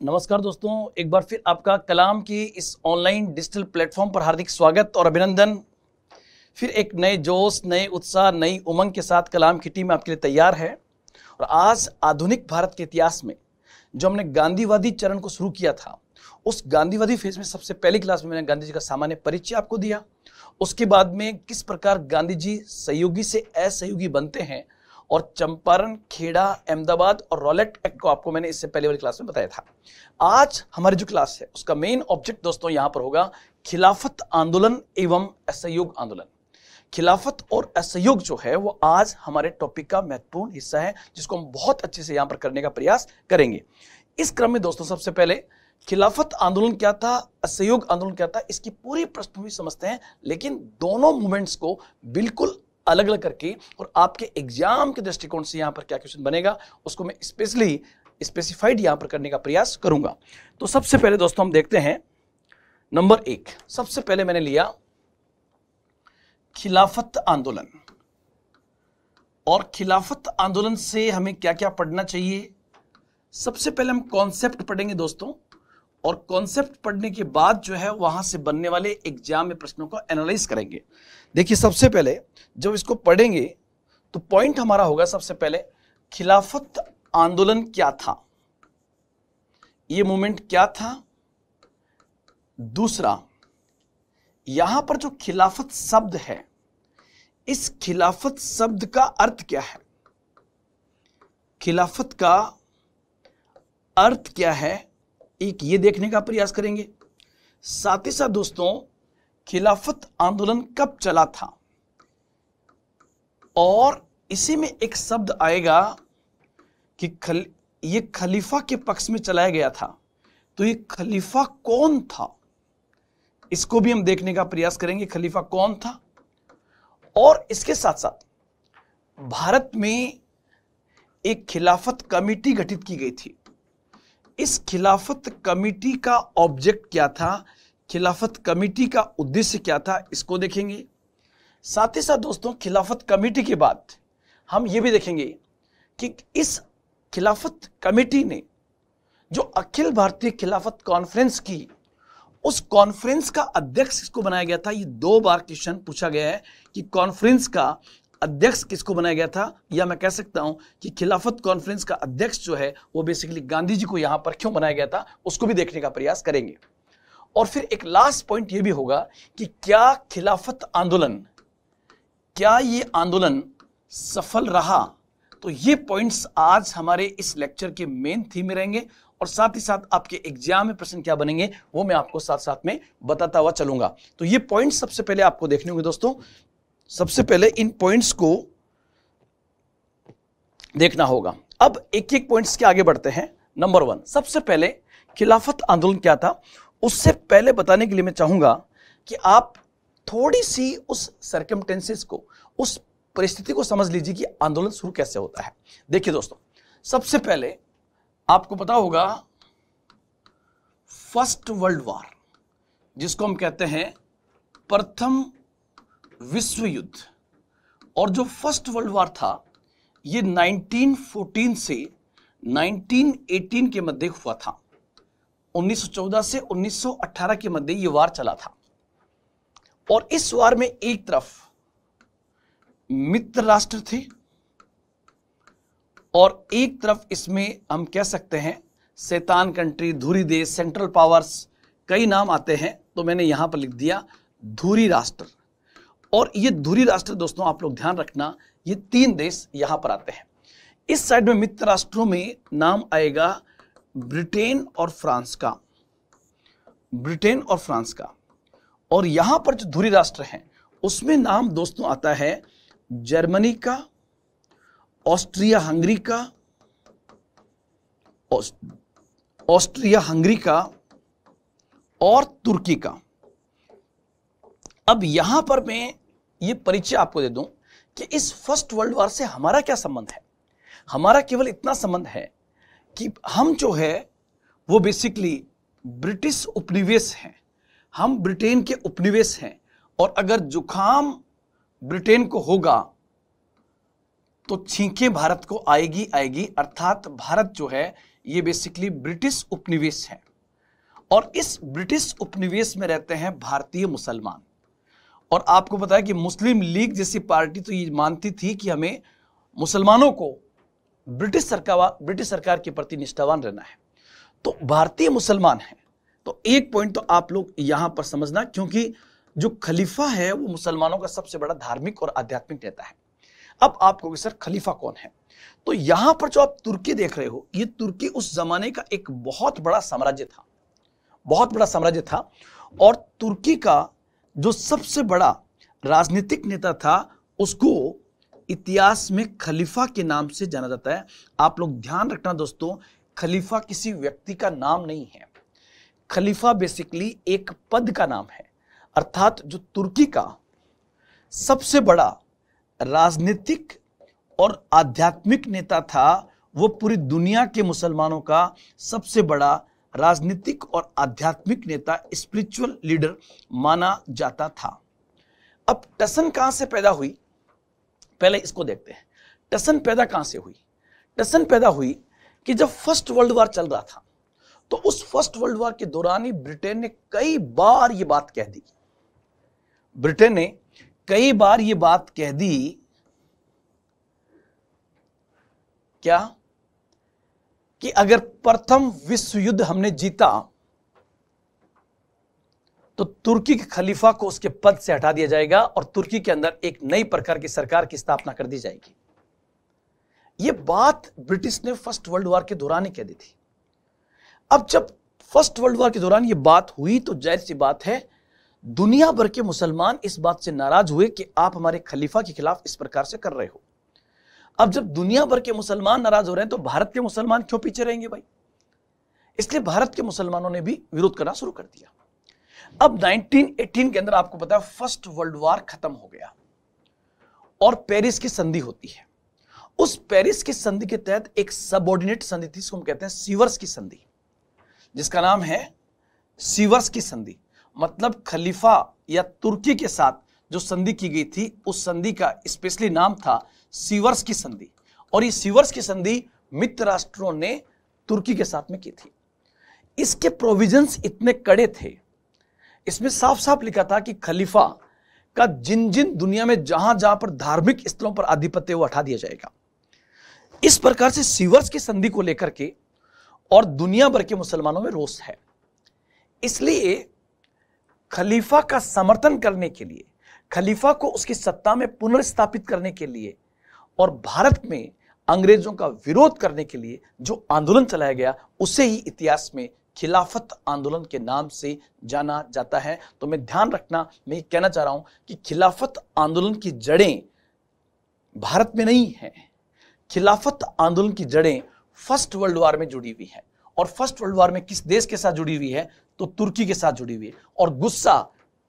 नमस्कार दोस्तों, एक बार फिर आपका कलाम की इस ऑनलाइन डिजिटल प्लेटफॉर्म पर हार्दिक स्वागत और अभिनंदन। फिर एक नए जोश, नए उत्साह, नई उमंग के साथ कलाम की टीम आपके लिए तैयार है। और आज आधुनिक भारत के इतिहास में जो हमने गांधीवादी चरण को शुरू किया था, उस गांधीवादी फेज में सबसे पहली क्लास में मैंने गांधी जी का सामान्य परिचय आपको दिया। उसके बाद में किस प्रकार गांधी जी सहयोगी से असहयोगी बनते हैं और चंपारण, खेड़ा, अहमदाबाद और रॉलेट एक्ट को आपको मैंने इससे पहले वाली क्लास में बताया था। आज हमारी जो क्लास है उसका मेन ऑब्जेक्ट दोस्तों यहां पर होगा खिलाफत आंदोलन एवं असहयोग आंदोलन। खिलाफत और असहयोग जो है वो आज हमारे टॉपिक का महत्वपूर्ण हिस्सा है, जिसको हम बहुत अच्छे से यहां पर करने का प्रयास करेंगे। इस क्रम में दोस्तों सबसे पहले खिलाफत आंदोलन क्या था, असहयोग आंदोलन क्या था, इसकी पूरी पृष्ठभूमि समझते हैं। लेकिन दोनों मूवमेंट्स को बिल्कुल अलग अलग करके और आपके एग्जाम के दृष्टिकोण से यहां पर क्या क्वेश्चन बनेगा उसको मैं स्पेशली स्पेसिफाइड यहां पर करने का प्रयास करूंगा। तो सबसे पहले दोस्तों हम देखते हैं नंबर 1। सबसे पहले मैंने लिया खिलाफत आंदोलन। और खिलाफत आंदोलन से हमें क्या क्या पढ़ना चाहिए? सबसे पहले हम कॉन्सेप्ट पढ़ेंगे दोस्तों, और कॉन्सेप्ट पढ़ने के बाद जो है वहां से बनने वाले एग्जाम में प्रश्नों को एनालाइज करेंगे। देखिए, सबसे पहले जब इसको पढ़ेंगे तो पॉइंट हमारा होगा सबसे पहले खिलाफत आंदोलन क्या था, ये मूवमेंट क्या था। दूसरा, यहां पर जो खिलाफत शब्द है, इस खिलाफत शब्द का अर्थ क्या है, खिलाफत का अर्थ क्या है, एक ये देखने का प्रयास करेंगे। साथ ही साथ दोस्तों खिलाफत आंदोलन कब चला था, और इसी में एक शब्द आएगा कि ये खलीफा के पक्ष में चलाया गया था, तो ये खलीफा कौन था, इसको भी हम देखने का प्रयास करेंगे, खलीफा कौन था। और इसके साथ साथ भारत में एक खिलाफत कमेटी गठित की गई थी। इस खिलाफत कमेटी का ऑब्जेक्ट क्या था, खिलाफत कमेटी का उद्देश्य क्या था, इसको देखेंगे। साथ ही साथ दोस्तों खिलाफत कमेटी के बाद हम ये भी देखेंगे कि इस खिलाफत कमेटी ने जो अखिल भारतीय खिलाफत कॉन्फ्रेंस की, उस कॉन्फ्रेंस का अध्यक्ष किसको बनाया गया था। ये 2 बार क्वेश्चन पूछा गया है कि कॉन्फ्रेंस का अध्यक्ष किसको बनाया गया था, या मैं कह सकता हूं कि खिलाफत कॉन्फ्रेंस का अध्यक्ष जो है वो बेसिकली गांधी जी को यहां पर क्यों बनाया गया था, उसको भी देखने का प्रयास करेंगे। और फिर एक लास्ट पॉइंट ये भी होगा कि क्या खिलाफत आंदोलन, क्या ये आंदोलन सफल रहा। तो ये पॉइंट्स आज हमारे इस लेक्चर के मेन थीम में रहेंगे, और साथ ही साथ आपके एग्जाम में प्रश्न क्या बनेंगे वो मैं आपको साथ साथ में बताता हुआ चलूंगा। तो ये पॉइंट्स सबसे पहले आपको देखने होंगे दोस्तों। सबसे पहले इन पॉइंट्स को देखना होगा। अब एक एक पॉइंट्स के आगे बढ़ते हैं। नंबर 1, सबसे पहले खिलाफत आंदोलन क्या था, उससे पहले बताने के लिए मैं चाहूंगा कि आप थोड़ी सी उस सर्कमस्टेंसेस को, उस परिस्थिति को समझ लीजिए कि आंदोलन शुरू कैसे होता है। देखिए दोस्तों, सबसे पहले आपको पता होगा फर्स्ट वर्ल्ड वॉर, जिसको हम कहते हैं प्रथम विश्व युद्ध, और जो फर्स्ट वर्ल्ड वॉर था ये 1914 से 1918 के मध्य हुआ था। 1914 से 1918 के मध्य ये वार चला था। और इस वार में एक तरफ मित्र राष्ट्र थे और एक तरफ इसमें हम कह सकते हैं शैतान कंट्री, धुरी देश, सेंट्रल पावर्स, कई नाम आते हैं, तो मैंने यहां पर लिख दिया धुरी राष्ट्र। और ये धुरी राष्ट्र दोस्तों आप लोग ध्यान रखना, ये 3 देश यहां पर आते हैं। इस साइड में मित्र राष्ट्रों में नाम आएगा ब्रिटेन और फ्रांस का, ब्रिटेन और फ्रांस का। और यहां पर जो धुरी राष्ट्र हैं उसमें नाम दोस्तों आता है जर्मनी का, ऑस्ट्रिया हंगरी का, ऑस्ट्रिया हंगरी का और तुर्की का। अब यहां पर मैं ये परिचय आपको दे दूं कि इस फर्स्ट वर्ल्ड वॉर से हमारा क्या संबंध है। हमारा केवल इतना संबंध है कि हम जो है वो बेसिकली ब्रिटिश उपनिवेश हैं, हम ब्रिटेन के उपनिवेश हैं। और अगर जुखाम ब्रिटेन को होगा तो छींकें भारत को आएगी आएगी, अर्थात भारत जो है ये बेसिकली ब्रिटिश उपनिवेश है और इस ब्रिटिश उपनिवेश में रहते हैं भारतीय मुसलमान। और आपको पता है कि मुस्लिम लीग जैसी पार्टी तो ये मानती थी कि हमें मुसलमानों को ब्रिटिश सरकार के प्रति निष्ठावान रहना है। तो भारतीय मुसलमान हैं। तो एक पॉइंट तो आप लोग यहां पर समझना, क्योंकि जो खलीफा है वो मुसलमानों का सबसे बड़ा धार्मिक और आध्यात्मिक नेता है। अब आप कहोगे सर खलीफा कौन है? तो यहां पर जो आप तुर्की देख रहे हो, ये तुर्की उस जमाने का एक बहुत बड़ा साम्राज्य था, बहुत बड़ा साम्राज्य था। और तुर्की का जो सबसे बड़ा राजनीतिक नेता था उसको इतिहास में खलीफा के नाम से जाना जाता है। आप लोग ध्यान रखना दोस्तों, खलीफा किसी व्यक्ति का नाम नहीं है, खलीफा बेसिकली एक पद का नाम है। अर्थात जो तुर्की का सबसे बड़ा राजनीतिक और आध्यात्मिक नेता था, वो पूरी दुनिया के मुसलमानों का सबसे बड़ा राजनीतिक और आध्यात्मिक नेता, स्पिरिचुअल लीडर माना जाता था। अब टसन कहां से पैदा हुई, पहले इसको देखते हैं। टसन पैदा कहां से हुई? टसन पैदा हुई कि जब फर्स्ट वर्ल्ड वॉर चल रहा था, तो उस फर्स्ट वर्ल्ड वॉर के दौरान ही ब्रिटेन ने कई बार ये बात कह दी, ब्रिटेन ने कई बार ये बात कह दी, क्या कि अगर प्रथम विश्व युद्ध हमने जीता तो तुर्की के खलीफा को उसके पद से हटा दिया जाएगा और तुर्की के अंदर एक नई प्रकार की सरकार की स्थापना कर दी जाएगी। यह बात ब्रिटिश ने फर्स्ट वर्ल्ड वॉर के दौरान ही कह दी थी। अब जब फर्स्ट वर्ल्ड वॉर के दौरान यह बात हुई तो जाहिर सी बात है दुनिया भर के मुसलमान इस बात से नाराज हुए कि आप हमारे खलीफा के खिलाफ इस प्रकार से कर रहे हो। अब जब दुनिया भर के मुसलमान नाराज हो रहे हैं तो भारत के मुसलमान क्यों पीछे रहेंगे भाई? इसलिए भारत के मुसलमानों ने भी विरोध करना शुरू कर दिया। अब 1918 के अंदर आपको पता है फर्स्ट वर्ल्ड वॉर खत्म हो गया और पेरिस की संधि होती है। उस पेरिस की संधि के तहत एक सबऑर्डिनेट संधि थी, जिसको हम कहते हैं सीवर्स की संधि, जिसका नाम है सीवर्स की संधि। मतलब खलीफा या तुर्की के साथ जो संधि की गई थी, उस संधि का स्पेशली नाम था सीवर्स की संधि। और ये सीवर्स की संधि मित्र राष्ट्रों ने तुर्की के साथ में की थी। इसके प्रोविजंस इतने कड़े थे, इसमें साफ साफ लिखा था कि खलीफा का जिन जिन दुनिया में जहां जहां पर धार्मिक स्थलों पर आधिपत्य वो हटा दिया जाएगा। इस प्रकार से सीवर्स की संधि को लेकर के और दुनिया भर के मुसलमानों में रोष है। इसलिए खलीफा का समर्थन करने के लिए, खलीफा को उसकी सत्ता में पुनर्स्थापित करने के लिए और भारत में अंग्रेजों का विरोध करने के लिए जो आंदोलन चलाया गया, उसे ही इतिहास में खिलाफत आंदोलन के नाम से जाना जाता है। तो मैं ध्यान रखना, मैं कहना चाह रहा हूं कि खिलाफत आंदोलन की जड़ें भारत में नहीं है, खिलाफत आंदोलन की जड़ें फर्स्ट वर्ल्ड वॉर में जुड़ी हुई है। और फर्स्ट वर्ल्ड वॉर में किस देश के साथ जुड़ी हुई है? तो तुर्की के साथ जुड़ी हुई है। और गुस्सा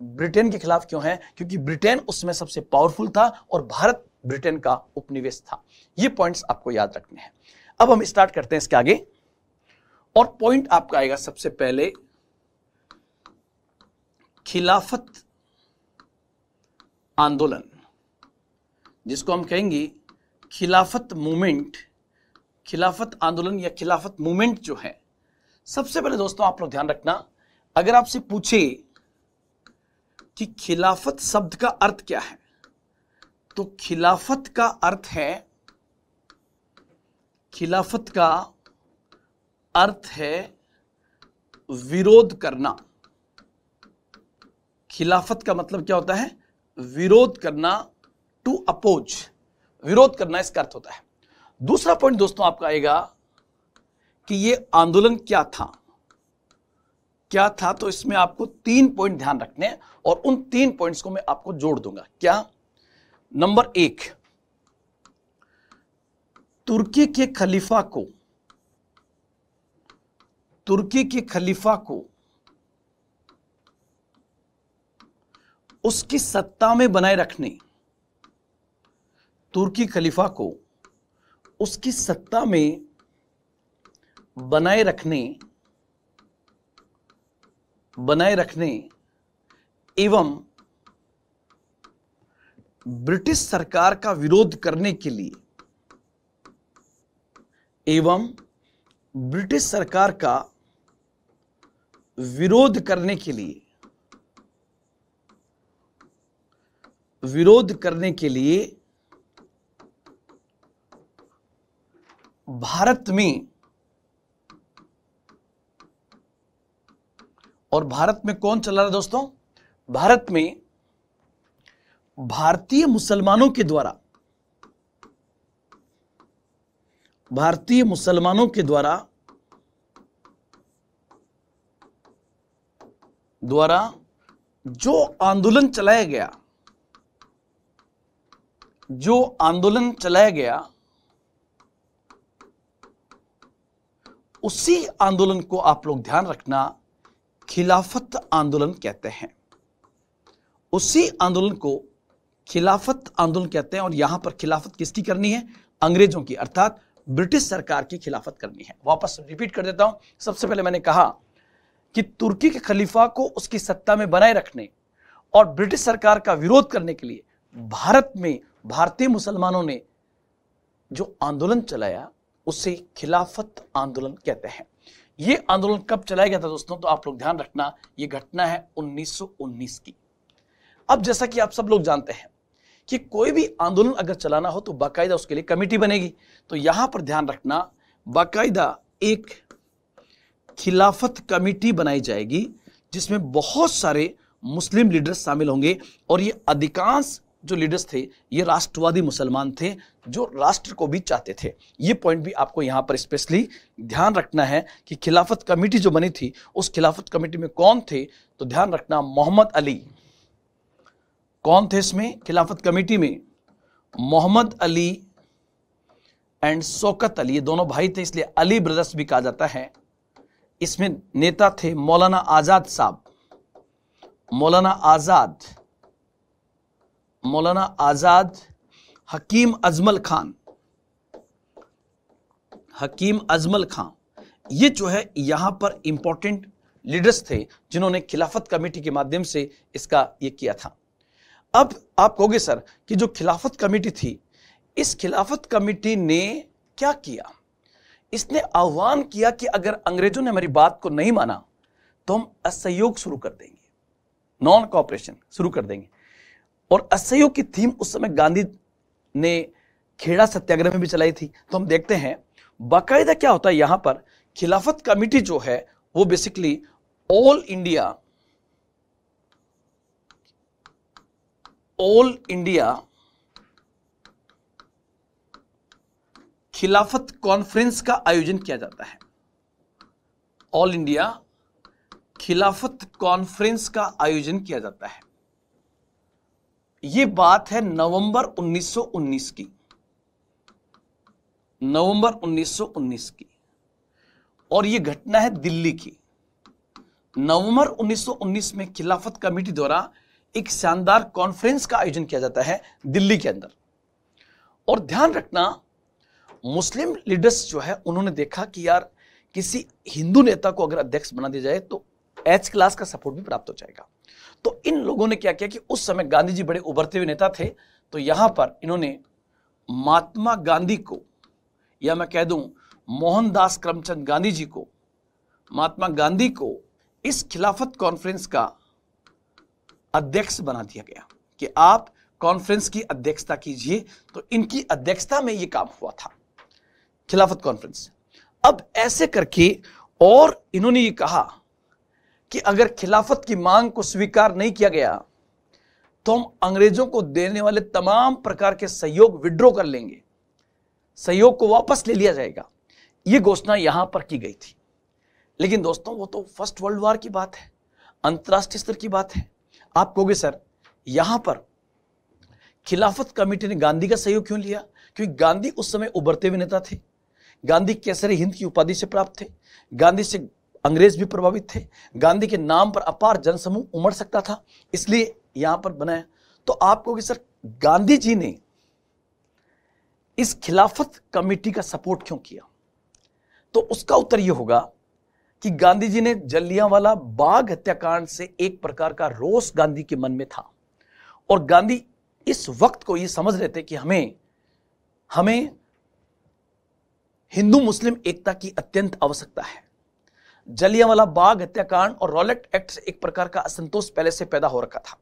ब्रिटेन के खिलाफ क्यों है? क्योंकि ब्रिटेन उसमें सबसे पावरफुल था और भारत ब्रिटेन का उपनिवेश था। ये पॉइंट्स आपको याद रखने हैं। अब हम स्टार्ट करते हैं इसके आगे, और पॉइंट आपका आएगा सबसे पहले खिलाफत आंदोलन, जिसको हम कहेंगे खिलाफत मूवमेंट। खिलाफत आंदोलन या खिलाफत मूवमेंट जो है, सबसे पहले दोस्तों आप लोग ध्यान रखना, अगर आपसे पूछे कि खिलाफत शब्द का अर्थ क्या है, तो खिलाफत का अर्थ है, खिलाफत का अर्थ है विरोध करना। खिलाफत का मतलब क्या होता है? विरोध करना, टू अपोज, विरोध करना इसका अर्थ होता है। दूसरा पॉइंट दोस्तों आपका आएगा कि ये आंदोलन क्या था, क्या था? तो इसमें आपको 3 पॉइंट ध्यान रखने हैं और उन 3 पॉइंट्स को मैं आपको जोड़ दूंगा। क्या? नंबर 1, तुर्की के खलीफा को, तुर्की के खलीफा को उसकी सत्ता में बनाए रखने, तुर्की खलीफा को उसकी सत्ता में बनाए रखने एवं ब्रिटिश सरकार का विरोध करने के लिए, एवं ब्रिटिश सरकार का विरोध करने के लिए भारत में, और भारत में कौन चला रहा दोस्तों? भारत में भारतीय मुसलमानों के द्वारा जो आंदोलन चलाया गया, उसी आंदोलन को आप लोग ध्यान रखना खिलाफत आंदोलन कहते हैं। उसी आंदोलन को खिलाफत आंदोलन कहते हैं। और यहां पर खिलाफत किसकी करनी है? अंग्रेजों की, अर्थात ब्रिटिश सरकार की खिलाफत करनी है। वापस रिपीट कर देता हूं। सबसे पहले मैंने कहा कि तुर्की के खलीफा को उसकी सत्ता में बनाए रखने और ब्रिटिश सरकार का विरोध करने के लिए भारत में भारतीय मुसलमानों ने जो आंदोलन चलाया उसे खिलाफत आंदोलन कहते हैं। यह आंदोलन कब चलाया गया था दोस्तों? तो आप लोग ध्यान रखना, यह घटना है 1919 की। अब जैसा कि आप सब लोग जानते हैं कि कोई भी आंदोलन अगर चलाना हो तो बाकायदा उसके लिए कमेटी बनेगी। तो यहां पर ध्यान रखना, बाकायदा एक खिलाफत कमेटी बनाई जाएगी जिसमें बहुत सारे मुस्लिम लीडर्स शामिल होंगे। और ये अधिकांश जो लीडर्स थे ये राष्ट्रवादी मुसलमान थे जो राष्ट्र को भी चाहते थे। ये पॉइंट भी आपको यहां पर स्पेशली ध्यान रखना है कि खिलाफत कमेटी जो बनी थी उस खिलाफत कमेटी में कौन थे? तो ध्यान रखना, मोहम्मद अली। कौन थे इसमें खिलाफत कमेटी में? मोहम्मद अली एंड शौकत अली, ये दोनों भाई थे इसलिए अली ब्रदर्स भी कहा जाता है। इसमें नेता थे मौलाना आजाद साहब, मौलाना आजाद, हकीम अजमल खान, ये जो है यहां पर इंपॉर्टेंट लीडर्स थे जिन्होंने खिलाफत कमेटी के माध्यम से इसका ये किया था। अब आप कहोगे सर कि जो खिलाफत कमेटी थी, इस खिलाफत कमेटी ने क्या किया? इसने आह्वान किया कि अगर अंग्रेजों ने हमारी बात को नहीं माना तो हम असहयोग शुरू कर देंगे, नॉन कोऑपरेशन शुरू कर देंगे। और असहयोग की थीम उस समय गांधी ने खेड़ा सत्याग्रह में भी चलाई थी। तो हम देखते हैं बाकायदा क्या होता है यहां पर। खिलाफत कमेटी जो है वो बेसिकली ऑल इंडिया खिलाफत कॉन्फ्रेंस का आयोजन किया जाता है। ऑल इंडिया खिलाफत कॉन्फ्रेंस का आयोजन किया जाता है। यह बात है नवंबर 1919 की, नवंबर 1919 की। और यह घटना है दिल्ली की। नवंबर 1919 में खिलाफत कमेटी द्वारा एक शानदार कॉन्फ्रेंस का आयोजन किया जाता है दिल्ली के अंदर। और ध्यान रखना, मुस्लिम लीडर्स जो है उन्होंने देखा कि यार किसी हिंदू नेता को अगर अध्यक्ष बना दिया जाए तो एच क्लास का सपोर्ट भी प्राप्त हो जाएगा। तो इन लोगों ने क्या किया कि उस समय गांधी जी बड़े उभरते हुए नेता थे, तो यहां पर इन्होंने महात्मा गांधी को, या मैं कह दूं मोहनदास करमचंद गांधी जी को, महात्मा गांधी को इस खिलाफत कॉन्फ्रेंस का अध्यक्ष बना दिया गया कि आप कॉन्फ्रेंस की अध्यक्षता कीजिए। तो इनकी अध्यक्षता में यह काम हुआ था, खिलाफत कॉन्फ्रेंस। अब ऐसे करके और इन्होंने ये कहा कि अगर खिलाफत की मांग को स्वीकार नहीं किया गया तो हम अंग्रेजों को देने वाले तमाम प्रकार के सहयोग विड्रॉ कर लेंगे, सहयोग को वापस ले लिया जाएगा। यह घोषणा यहां पर की गई थी। लेकिन दोस्तों वो तो फर्स्ट वर्ल्ड वॉर की बात है, अंतरराष्ट्रीय स्तर की बात है। आप कहोगे सर यहां पर खिलाफत कमेटी ने गांधी का सहयोग क्यों लिया? क्योंकि गांधी उस समय उभरते हुए नेता थे। गांधी केसरी हिंद की उपाधि से प्राप्त थे। गांधी से अंग्रेज भी प्रभावित थे। गांधी के नाम पर अपार जनसमूह उमड़ सकता था, इसलिए यहां पर बनाया। तो आप कहोगे सर गांधी जी ने इस खिलाफत कमेटी का सपोर्ट क्यों किया? तो उसका उत्तर यह होगा कि गांधी जी ने जलियांवाला बाग हत्याकांड से एक प्रकार का रोष गांधी के मन में था। और गांधी इस वक्त को यह समझ रहे थे कि हमें हिंदू मुस्लिम एकता की अत्यंत आवश्यकता है। जलियांवाला बाग हत्याकांड और रॉलेट एक्ट से एक प्रकार का असंतोष पहले से पैदा हो रखा था।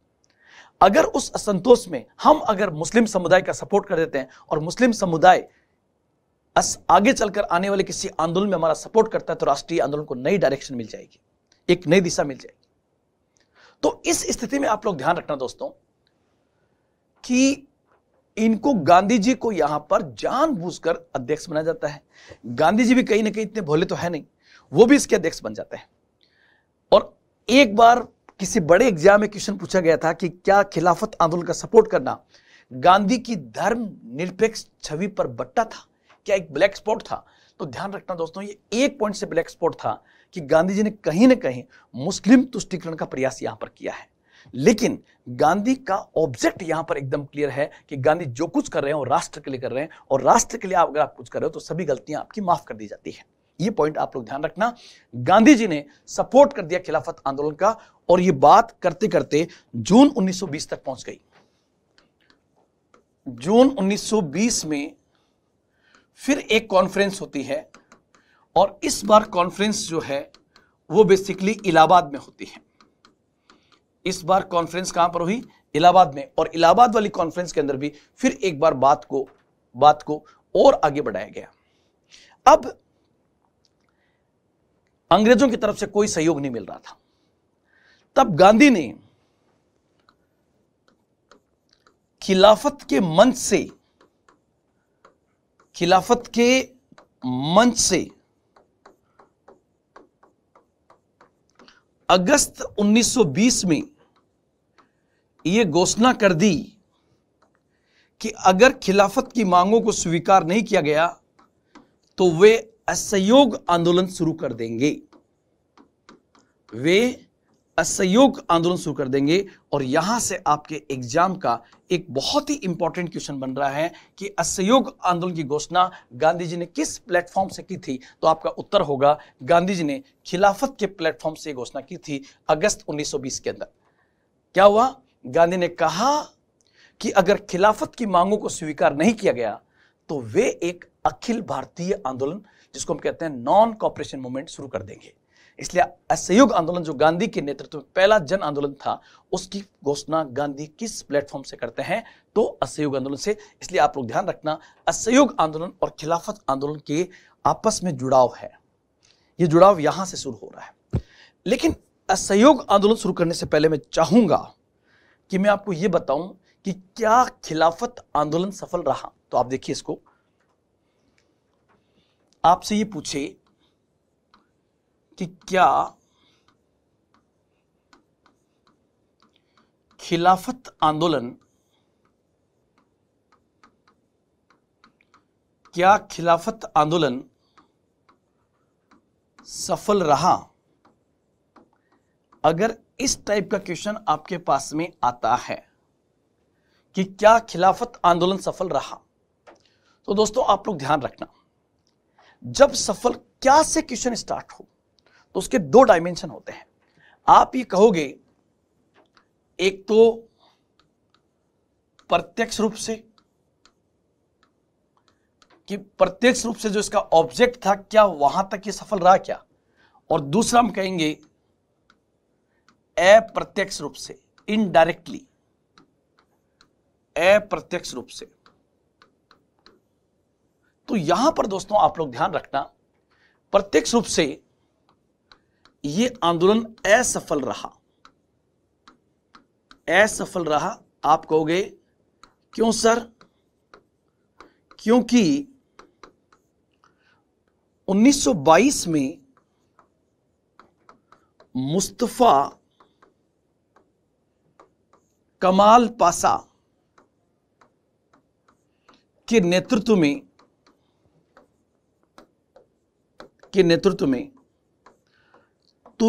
अगर उस असंतोष में हम अगर मुस्लिम समुदाय का सपोर्ट कर देते हैं और मुस्लिम समुदाय आगे चलकर आने वाले किसी आंदोलन में हमारा सपोर्ट करता है तो राष्ट्रीय आंदोलन को नई डायरेक्शन मिल जाएगी, एक नई दिशा मिल जाएगी। तो इस स्थिति में आप लोग ध्यान रखना दोस्तों कि इनको गांधी जी को यहां पर जानबूझकर अध्यक्ष बनाया जाता है। गांधी जी भी कहीं ना कहीं इतने भोले तो है नहीं, वो भी इसके अध्यक्ष बन जाते हैं। और एक बार किसी बड़े एग्जाम में क्वेश्चन पूछा गया था कि क्या खिलाफत आंदोलन का सपोर्ट करना गांधी की धर्म निरपेक्ष छवि पर बट्टा था, क्या एक ब्लैक स्पॉट था? तो ध्यान रखना दोस्तों, ये एक पॉइंट से ब्लैक स्पॉट था कि गांधी जी ने कहीं ना कहीं मुस्लिम तुष्टीकरण का प्रयास यहां पर किया है। लेकिन गांधी का ऑब्जेक्ट यहां पर एकदम क्लियर है कि गांधी जो कुछ कर रहे हैं वो राष्ट्र के लिए कर रहे हैं, और राष्ट्र के लिए अगर आप कुछ कर रहे हो तो सभी गलतियां आपकी माफ कर दी जाती है। ये पॉइंट आप लोग ध्यान रखना। गांधी जी ने सपोर्ट कर दिया खिलाफत आंदोलन का, और ये बात करते करते जून 1920 तक पहुंच गई। जून 1920 में फिर एक कॉन्फ्रेंस होती है, और इस बार कॉन्फ्रेंस जो है वो बेसिकली इलाहाबाद में होती है। इस बार कॉन्फ्रेंस कहां पर हुई? इलाहाबाद में। और इलाहाबाद वाली कॉन्फ्रेंस के अंदर भी फिर एक बार बात को और आगे बढ़ाया गया। अब अंग्रेजों की तरफ से कोई सहयोग नहीं मिल रहा था। तब गांधी ने खिलाफत के मंच से अगस्त 1920 में यह घोषणा कर दी कि अगर खिलाफत की मांगों को स्वीकार नहीं किया गया तो वे असहयोग आंदोलन शुरू कर देंगे। और यहां से आपके एग्जाम का एक बहुत ही इंपॉर्टेंट क्वेश्चन बन रहा है कि असहयोग आंदोलन की घोषणा गांधी जी ने किस प्लेटफॉर्म से की थी? तो आपका उत्तर होगा गांधी जी ने खिलाफत के प्लेटफॉर्म से घोषणा की थी अगस्त 1920 के अंदर। क्या हुआ? गांधी ने कहा कि अगर खिलाफत की मांगों को स्वीकार नहीं किया गया तो वे एक अखिल भारतीय आंदोलन, जिसको हम कहते हैं नॉन कॉपरेशन मूवमेंट, शुरू कर देंगे। इसलिए असहयोग आंदोलन जो गांधी के नेतृत्व में पहला जन आंदोलन था, उसकी घोषणा गांधी किस प्लेटफॉर्म से करते हैं? तो असहयोग आंदोलन से। इसलिए आप लोग ध्यान रखना, असहयोग आंदोलन और खिलाफत आंदोलन के आपस में जुड़ाव है। यह जुड़ाव यहां से शुरू हो रहा है। लेकिन असहयोग आंदोलन शुरू करने से पहले मैं चाहूंगा कि मैं आपको यह बताऊं कि क्या खिलाफत आंदोलन सफल रहा। तो आप देखिए, इसको आपसे यह पूछे कि क्या खिलाफत आंदोलन सफल रहा? अगर इस टाइप का क्वेश्चन आपके पास में आता है कि क्या खिलाफत आंदोलन सफल रहा, तो दोस्तों आप लोग ध्यान रखना, जब सफल क्या से क्वेश्चन स्टार्ट हो तो उसके दो डायमेंशन होते हैं। आप ये कहोगे एक तो प्रत्यक्ष रूप से, कि प्रत्यक्ष रूप से जो इसका ऑब्जेक्ट था क्या वहां तक ये सफल रहा क्या, और दूसरा हम कहेंगे अप्रत्यक्ष रूप से, इनडायरेक्टली, अप्रत्यक्ष रूप से। तो यहां पर दोस्तों आप लोग ध्यान रखना, प्रत्यक्ष रूप से ये आंदोलन असफल रहा। आप कहोगे क्यों सर? क्योंकि 1922 में मुस्तफा कमाल पाशा के नेतृत्व में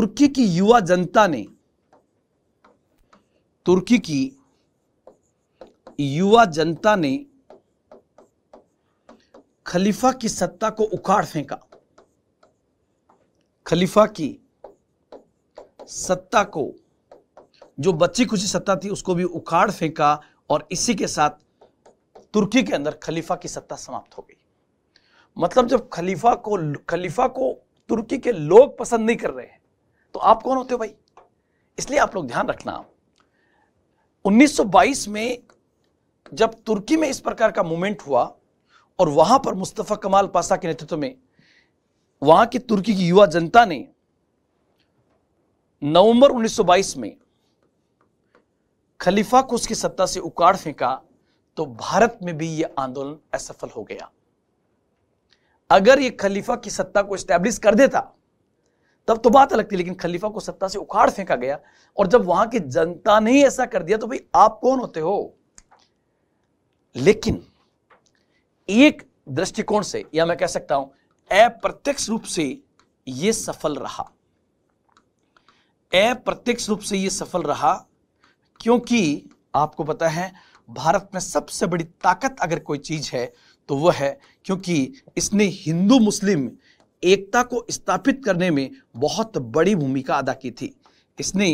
तुर्की की युवा जनता ने खलीफा की सत्ता को उखाड़ फेंका। खलीफा की सत्ता को, जो बची खुची सत्ता थी, उसको भी उखाड़ फेंका, और इसी के साथ तुर्की के अंदर खलीफा की सत्ता समाप्त हो गई। मतलब जब खलीफा को तुर्की के लोग पसंद नहीं कर रहे हैं तो आप कौन होते हो भाई? इसलिए आप लोग ध्यान रखना, 1922 में जब तुर्की में इस प्रकार का मूवमेंट हुआ और वहां पर मुस्तफा कमाल पाशा के नेतृत्व में वहां की तुर्की की युवा जनता ने नवंबर 1922 में खलीफा को उसकी सत्ता से उखाड़ फेंका, तो भारत में भी यह आंदोलन असफल हो गया। अगर यह खलीफा की सत्ता को एस्टैब्लिश कर देता तब तो बात अलग थी, लेकिन खलीफा को सत्ता से उखाड़ फेंका गया, और जब वहां की जनता ने ही ऐसा कर दिया तो भाई आप कौन होते हो? लेकिन एक दृष्टिकोण से, या मैं कह सकता हूं अप्रत्यक्ष रूप से यह सफल रहा। अप्रत्यक्ष रूप से यह सफल रहा क्योंकि आपको पता है भारत में सबसे बड़ी ताकत अगर कोई चीज है तो वह है क्योंकि इसने हिंदू मुस्लिम एकता को स्थापित करने में बहुत बड़ी भूमिका अदा की थी। इसने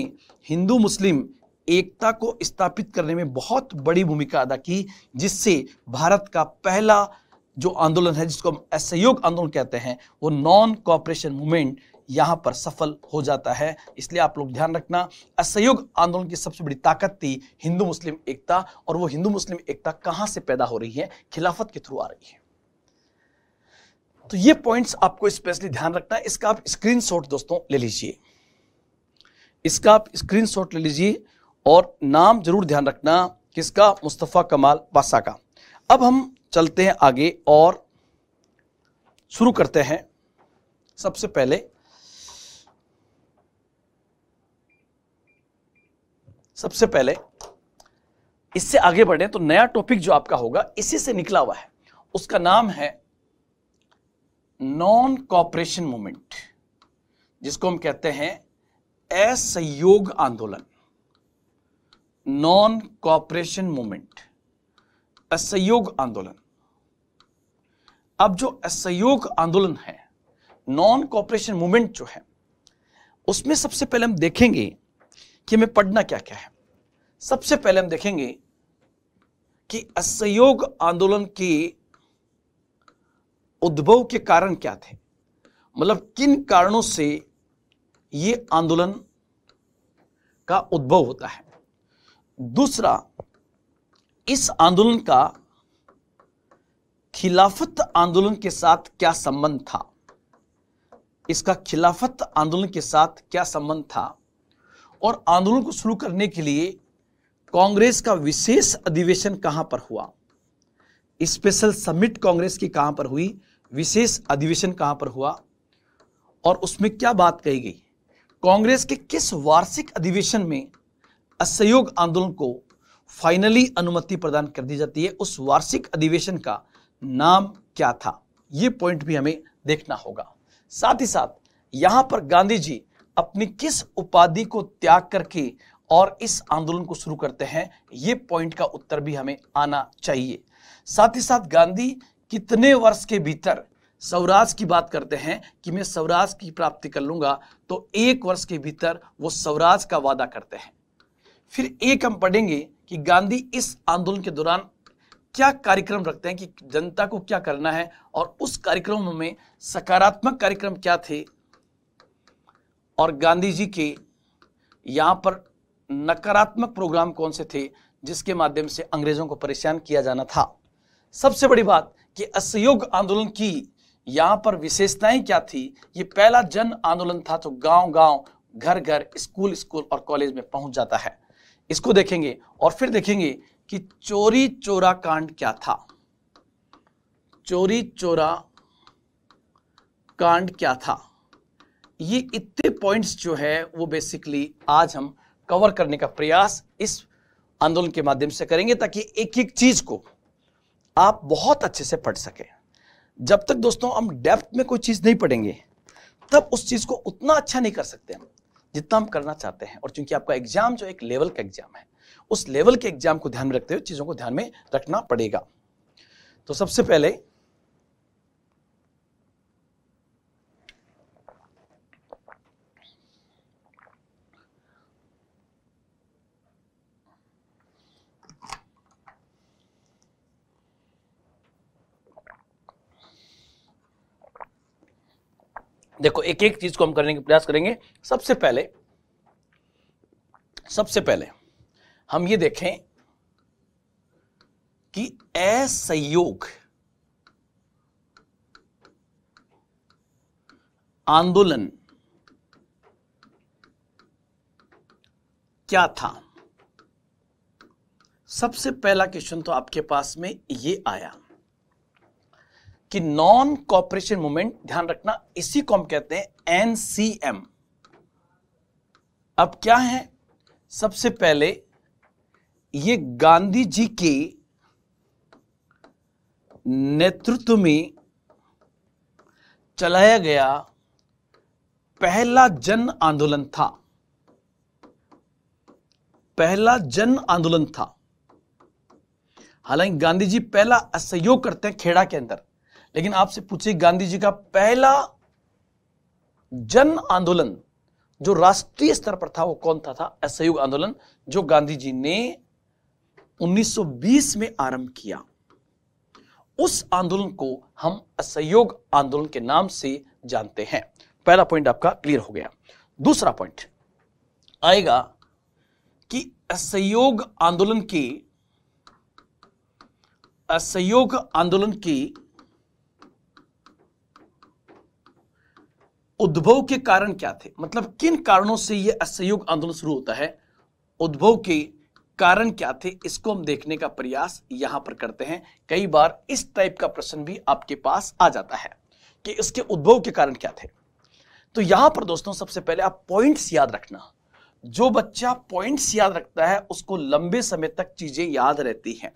हिंदू मुस्लिम एकता को स्थापित करने में बहुत बड़ी भूमिका अदा की, जिससे भारत का पहला जो आंदोलन है जिसको हम असहयोग आंदोलन कहते हैं, वो नॉन कोऑपरेशन मूवमेंट यहां पर सफल हो जाता है। इसलिए आप लोग ध्यान रखना, असहयोग आंदोलन की सबसे बड़ी ताकत थी हिंदू मुस्लिम एकता, और वो हिंदू मुस्लिम एकता कहां से पैदा हो रही है? खिलाफत के थ्रू आ रही है। तो ये पॉइंट्स आपको स्पेशली ध्यान रखना है। इसका आप स्क्रीनशॉट दोस्तों ले लीजिए, इसका आप स्क्रीनशॉट ले लीजिए और नाम जरूर ध्यान रखना किसका? मुस्तफा कमाल पाशा का। अब हम चलते हैं आगे और शुरू करते हैं। सबसे पहले इससे आगे बढ़े तो नया टॉपिक जो आपका होगा इसी से निकला हुआ है, उसका नाम है नॉन कोऑपरेशन मूवमेंट, जिसको हम कहते हैं असहयोग आंदोलन। नॉन कोऑपरेशन मूवमेंट, असहयोग आंदोलन। अब जो असहयोग आंदोलन है, नॉन कोऑपरेशन मूवमेंट जो है, उसमें सबसे पहले हम देखेंगे कि हमें पढ़ना क्या क्या है। सबसे पहले हम देखेंगे कि असहयोग आंदोलन के उद्भव के कारण क्या थे, मतलब किन कारणों से यह आंदोलन का उद्भव होता है। दूसरा, इस आंदोलन का खिलाफत आंदोलन के साथ क्या संबंध था, इसका खिलाफत आंदोलन के साथ क्या संबंध था, और आंदोलन को शुरू करने के लिए कांग्रेस का विशेष अधिवेशन कहां पर हुआ, स्पेशल समिट कांग्रेस की कहां पर हुई, विशेष अधिवेशन कहां पर हुआ, और उसमें क्या बात कही गई। कांग्रेस के किस वार्षिक अधिवेशन में असहयोग आंदोलन को फाइनली अनुमति प्रदान कर दी जाती है, उस वार्षिक अधिवेशन का नाम क्या था, यह पॉइंट भी हमें देखना होगा। साथ ही साथ यहां पर गांधी जी अपनी किस उपाधि को त्याग करके और इस आंदोलन को शुरू करते हैं, यह पॉइंट का उत्तर भी हमें आना चाहिए। साथ ही साथ गांधी कितने वर्ष के भीतर स्वराज की बात करते हैं कि मैं स्वराज की प्राप्ति कर लूंगा, तो 1 वर्ष के भीतर वो स्वराज का वादा करते हैं। फिर एक हम पढ़ेंगे कि गांधी इस आंदोलन के दौरान क्या कार्यक्रम रखते हैं कि जनता को क्या करना है, और उस कार्यक्रम में सकारात्मक कार्यक्रम क्या थे, और गांधी जी के यहां पर नकारात्मक प्रोग्राम कौन से थे जिसके माध्यम से अंग्रेजों को परेशान किया जाना था। सबसे बड़ी बात कि असहयोग आंदोलन की यहां पर विशेषताएं क्या थी। ये पहला जन आंदोलन था जो गांव-गांव, घर-घर, स्कूल-स्कूल और कॉलेज में पहुंच जाता है। इसको देखेंगे और फिर देखेंगे कि चोरी चोरा कांड क्या था। चोरी चोरा कांड क्या था। ये इतने पॉइंट्स जो है वो बेसिकली आज हम कवर करने का प्रयास इस आंदोलन के माध्यम से करेंगे, ताकि एक एक चीज को आप बहुत अच्छे से पढ़ सकें। जब तक दोस्तों हम डेप्थ में कोई चीज नहीं पढ़ेंगे तब उस चीज को उतना अच्छा नहीं कर सकते हम जितना हम करना चाहते हैं। और चूंकि आपका एग्जाम जो एक लेवल का एग्जाम है, उस लेवल के एग्जाम को ध्यान में रखते हुए चीजों को ध्यान में रखना पड़ेगा। तो सबसे पहले देखो एक एक चीज को हम करने का प्रयास करेंगे। सबसे पहले हम ये देखें कि असहयोग आंदोलन क्या था। सबसे पहला क्वेश्चन तो आपके पास में ये आया कि नॉन कॉपरेशन मूवमेंट, ध्यान रखना इसी को हम कहते हैं एनसीएम। अब क्या है, सबसे पहले ये गांधी जी के नेतृत्व में चलाया गया पहला जन आंदोलन था। पहला जन आंदोलन था। हालांकि गांधी जी पहला असहयोग करते हैं खेड़ा के अंदर, लेकिन आपसे पूछे गांधी जी का पहला जन आंदोलन जो राष्ट्रीय स्तर पर था वो कौन था असहयोग आंदोलन, जो गांधी जी ने 1920 में आरंभ किया। उस आंदोलन को हम असहयोग आंदोलन के नाम से जानते हैं। पहला पॉइंट आपका क्लियर हो गया। दूसरा पॉइंट आएगा कि असहयोग आंदोलन की उद्भव के कारण क्या थे, मतलब किन कारणों से यह असहयोग आंदोलन शुरू होता है, उद्भव के कारण क्या थे, इसको हम देखने का प्रयास यहां पर करते हैं। कई बार इस टाइप का प्रश्न भी आपके पास आ जाता है कि इसके उद्भव के कारण क्या थे। तो यहां पर दोस्तों सबसे पहले आप पॉइंट्स याद रखना। जो बच्चा पॉइंट्स याद रखता है उसको लंबे समय तक चीजें याद रहती हैं।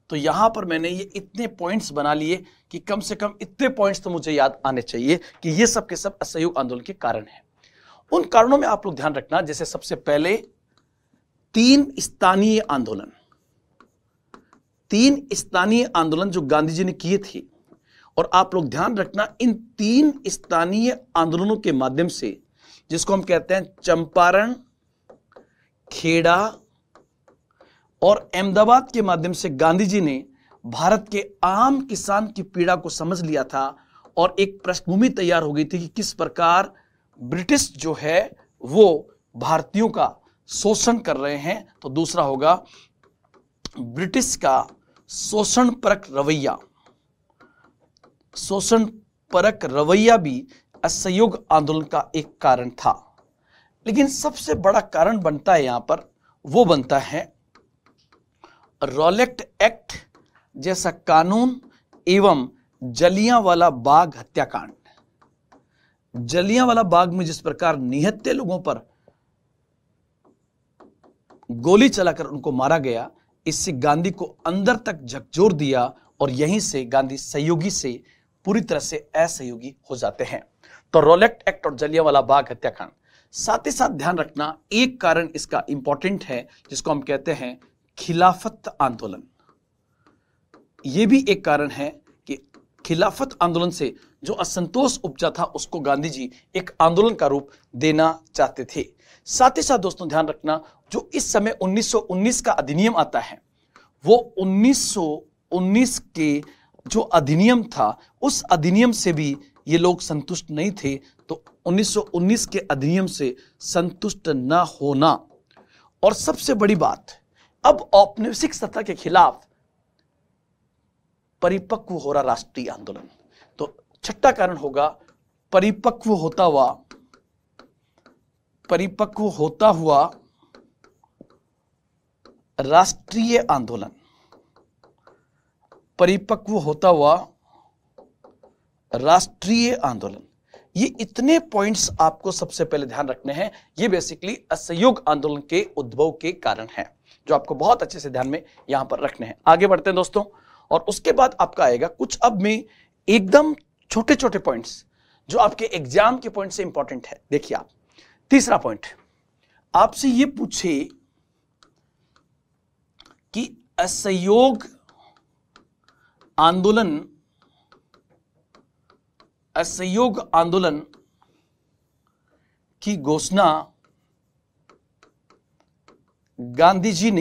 तो यहां पर मैंने ये इतने पॉइंट्स बना लिए कि कम से कम इतने पॉइंट्स तो मुझे याद आने चाहिए कि ये सब के सब असहयोग आंदोलन के कारण हैं। उन कारणों में आप लोग ध्यान रखना, जैसे सबसे पहले 3 स्थानीय आंदोलन जो गांधी जी ने किए थे। और आप लोग ध्यान रखना इन 3 स्थानीय आंदोलनों के माध्यम से, जिसको हम कहते हैं चंपारण, खेड़ा और अहमदाबाद के माध्यम से, गांधी जी ने भारत के आम किसान की पीड़ा को समझ लिया था और एक पृष्ठभूमि तैयार हो गई थी कि किस प्रकार ब्रिटिश जो है वो भारतीयों का शोषण कर रहे हैं। तो दूसरा होगा ब्रिटिश का शोषणपरक रवैया भी असहयोग आंदोलन का एक कारण था। लेकिन सबसे बड़ा कारण बनता है यहां पर, वो बनता है रॉलेट एक्ट जैसा कानून एवं जलियांवाला बाग हत्याकांड। जलियांवाला बाग में जिस प्रकार निहत्थे लोगों पर गोली चलाकर उनको मारा गया, इससे गांधी को अंदर तक झकझोर दिया और यहीं से गांधी सहयोगी से पूरी तरह से असहयोगी हो जाते हैं। तो रॉलेट एक्ट और जलियांवाला बाग हत्याकांड। साथ ही साथ ध्यान रखना एक कारण इसका इंपॉर्टेंट है जिसको हम कहते हैं खिलाफत आंदोलन। यह भी एक कारण है कि खिलाफत आंदोलन से जो असंतोष उपजा था उसको गांधी जी एक आंदोलन का रूप देना चाहते थे। साथ ही साथ दोस्तों ध्यान रखना जो इस समय 1919 का अधिनियम आता है, वो 1919 के जो अधिनियम था उस अधिनियम से भी ये लोग संतुष्ट नहीं थे। तो 1919 के अधिनियम से संतुष्ट न होना और सबसे बड़ी बात, अब औपनिवेशिक सत्ता के खिलाफ परिपक्व हो रहा राष्ट्रीय आंदोलन। तो छठा कारण होगा परिपक्व होता हुआ राष्ट्रीय आंदोलन। परिपक्व होता हुआ राष्ट्रीय आंदोलन। ये इतने पॉइंट्स आपको सबसे पहले ध्यान रखने हैं। ये बेसिकली असहयोग आंदोलन के उद्भव के कारण हैं जो आपको बहुत अच्छे से ध्यान में यहां पर रखने हैं। आगे बढ़ते हैं दोस्तों, और उसके बाद आपका आएगा कुछ अब में एकदम छोटे छोटे पॉइंट्स जो आपके एग्जाम के पॉइंट से इंपॉर्टेंट है। देखिए आप, तीसरा पॉइंट आपसे ये पूछे कि असहयोग आंदोलन की घोषणा गांधी जी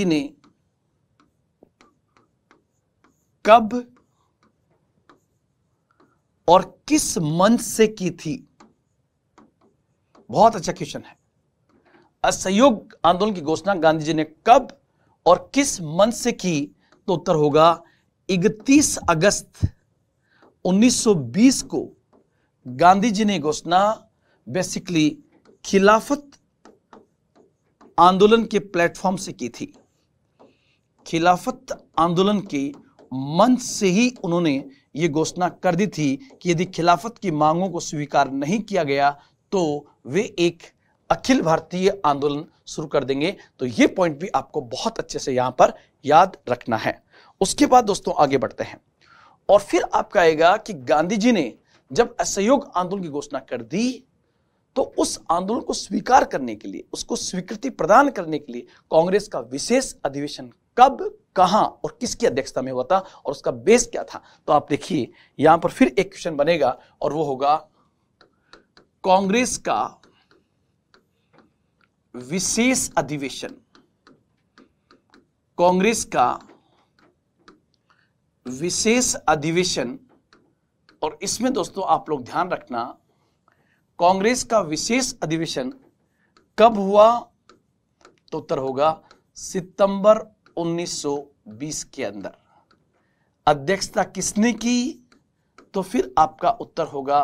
ने कब और किस मंच से की थी? बहुत अच्छा क्वेश्चन है। असहयोग आंदोलन की घोषणा गांधी जी ने कब और किस मंच से की? तो उत्तर होगा 31 अगस्त 1920 को गांधी जी ने घोषणा बेसिकली खिलाफत आंदोलन के प्लेटफॉर्म से की थी। खिलाफत आंदोलन के मंच से ही उन्होंने ये घोषणा कर दी थी कि यदि खिलाफत की मांगों को स्वीकार नहीं किया गया तो वे एक अखिल भारतीय आंदोलन शुरू कर देंगे। तो ये पॉइंट भी आपको बहुत अच्छे से यहां पर याद रखना है। उसके बाद दोस्तों आगे बढ़ते हैं और फिर आपका आएगा कि गांधी जी ने जब असहयोग आंदोलन की घोषणा कर दी तो उस आंदोलन को स्वीकार करने के लिए, उसको स्वीकृति प्रदान करने के लिए कांग्रेस का विशेष अधिवेशन कब, कहां और किसकी अध्यक्षता में हुआ था और उसका बेस क्या था? तो आप देखिए यहां पर फिर एक क्वेश्चन बनेगा और वो होगा कांग्रेस का विशेष अधिवेशन। कांग्रेस का विशेष अधिवेशन, और इसमें दोस्तों आप लोग ध्यान रखना कांग्रेस का विशेष अधिवेशन कब हुआ? तो उत्तर होगा सितंबर 1920 के अंदर। अध्यक्षता किसने की? तो फिर आपका उत्तर होगा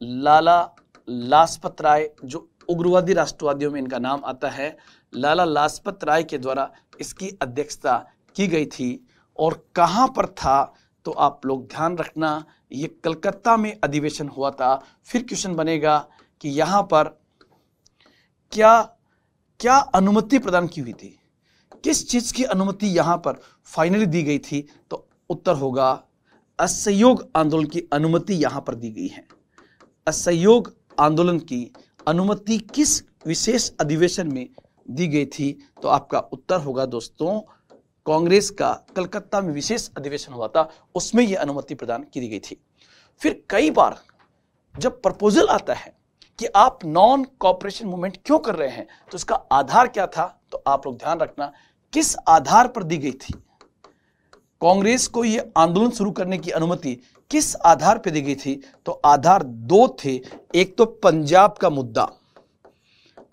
लाला लाजपत राय, जो उग्रवादी राष्ट्रवादियों में इनका नाम आता है। लाला लाजपत राय के द्वारा इसकी अध्यक्षता की गई थी। और कहां पर था? तो आप लोग ध्यान रखना ये कलकत्ता में अधिवेशन हुआ था। फिर क्वेश्चन बनेगा कि यहां पर क्या क्या अनुमति प्रदान की हुई थी, किस चीज की अनुमति यहां पर फाइनली दी गई थी? तो उत्तर होगा असहयोग आंदोलन की अनुमति यहां पर दी गई है। असहयोग आंदोलन की अनुमति किस विशेष अधिवेशन में दी गई थी? तो आपका उत्तर होगा दोस्तों कांग्रेस का कलकत्ता में विशेष अधिवेशन हुआ था, उसमें यह अनुमति प्रदान की गई थी। फिर कई बार जब प्रपोजल आता है कि आप नॉन कॉपरेशन मूवमेंट क्यों कर रहे हैं, तो इसका आधार क्या था? तो आप लोग ध्यान रखना किस आधार पर दी गई थी कांग्रेस को यह आंदोलन शुरू करने की अनुमति, किस आधार पर दी गई थी? तो आधार दो थे। एक तो पंजाब का मुद्दा।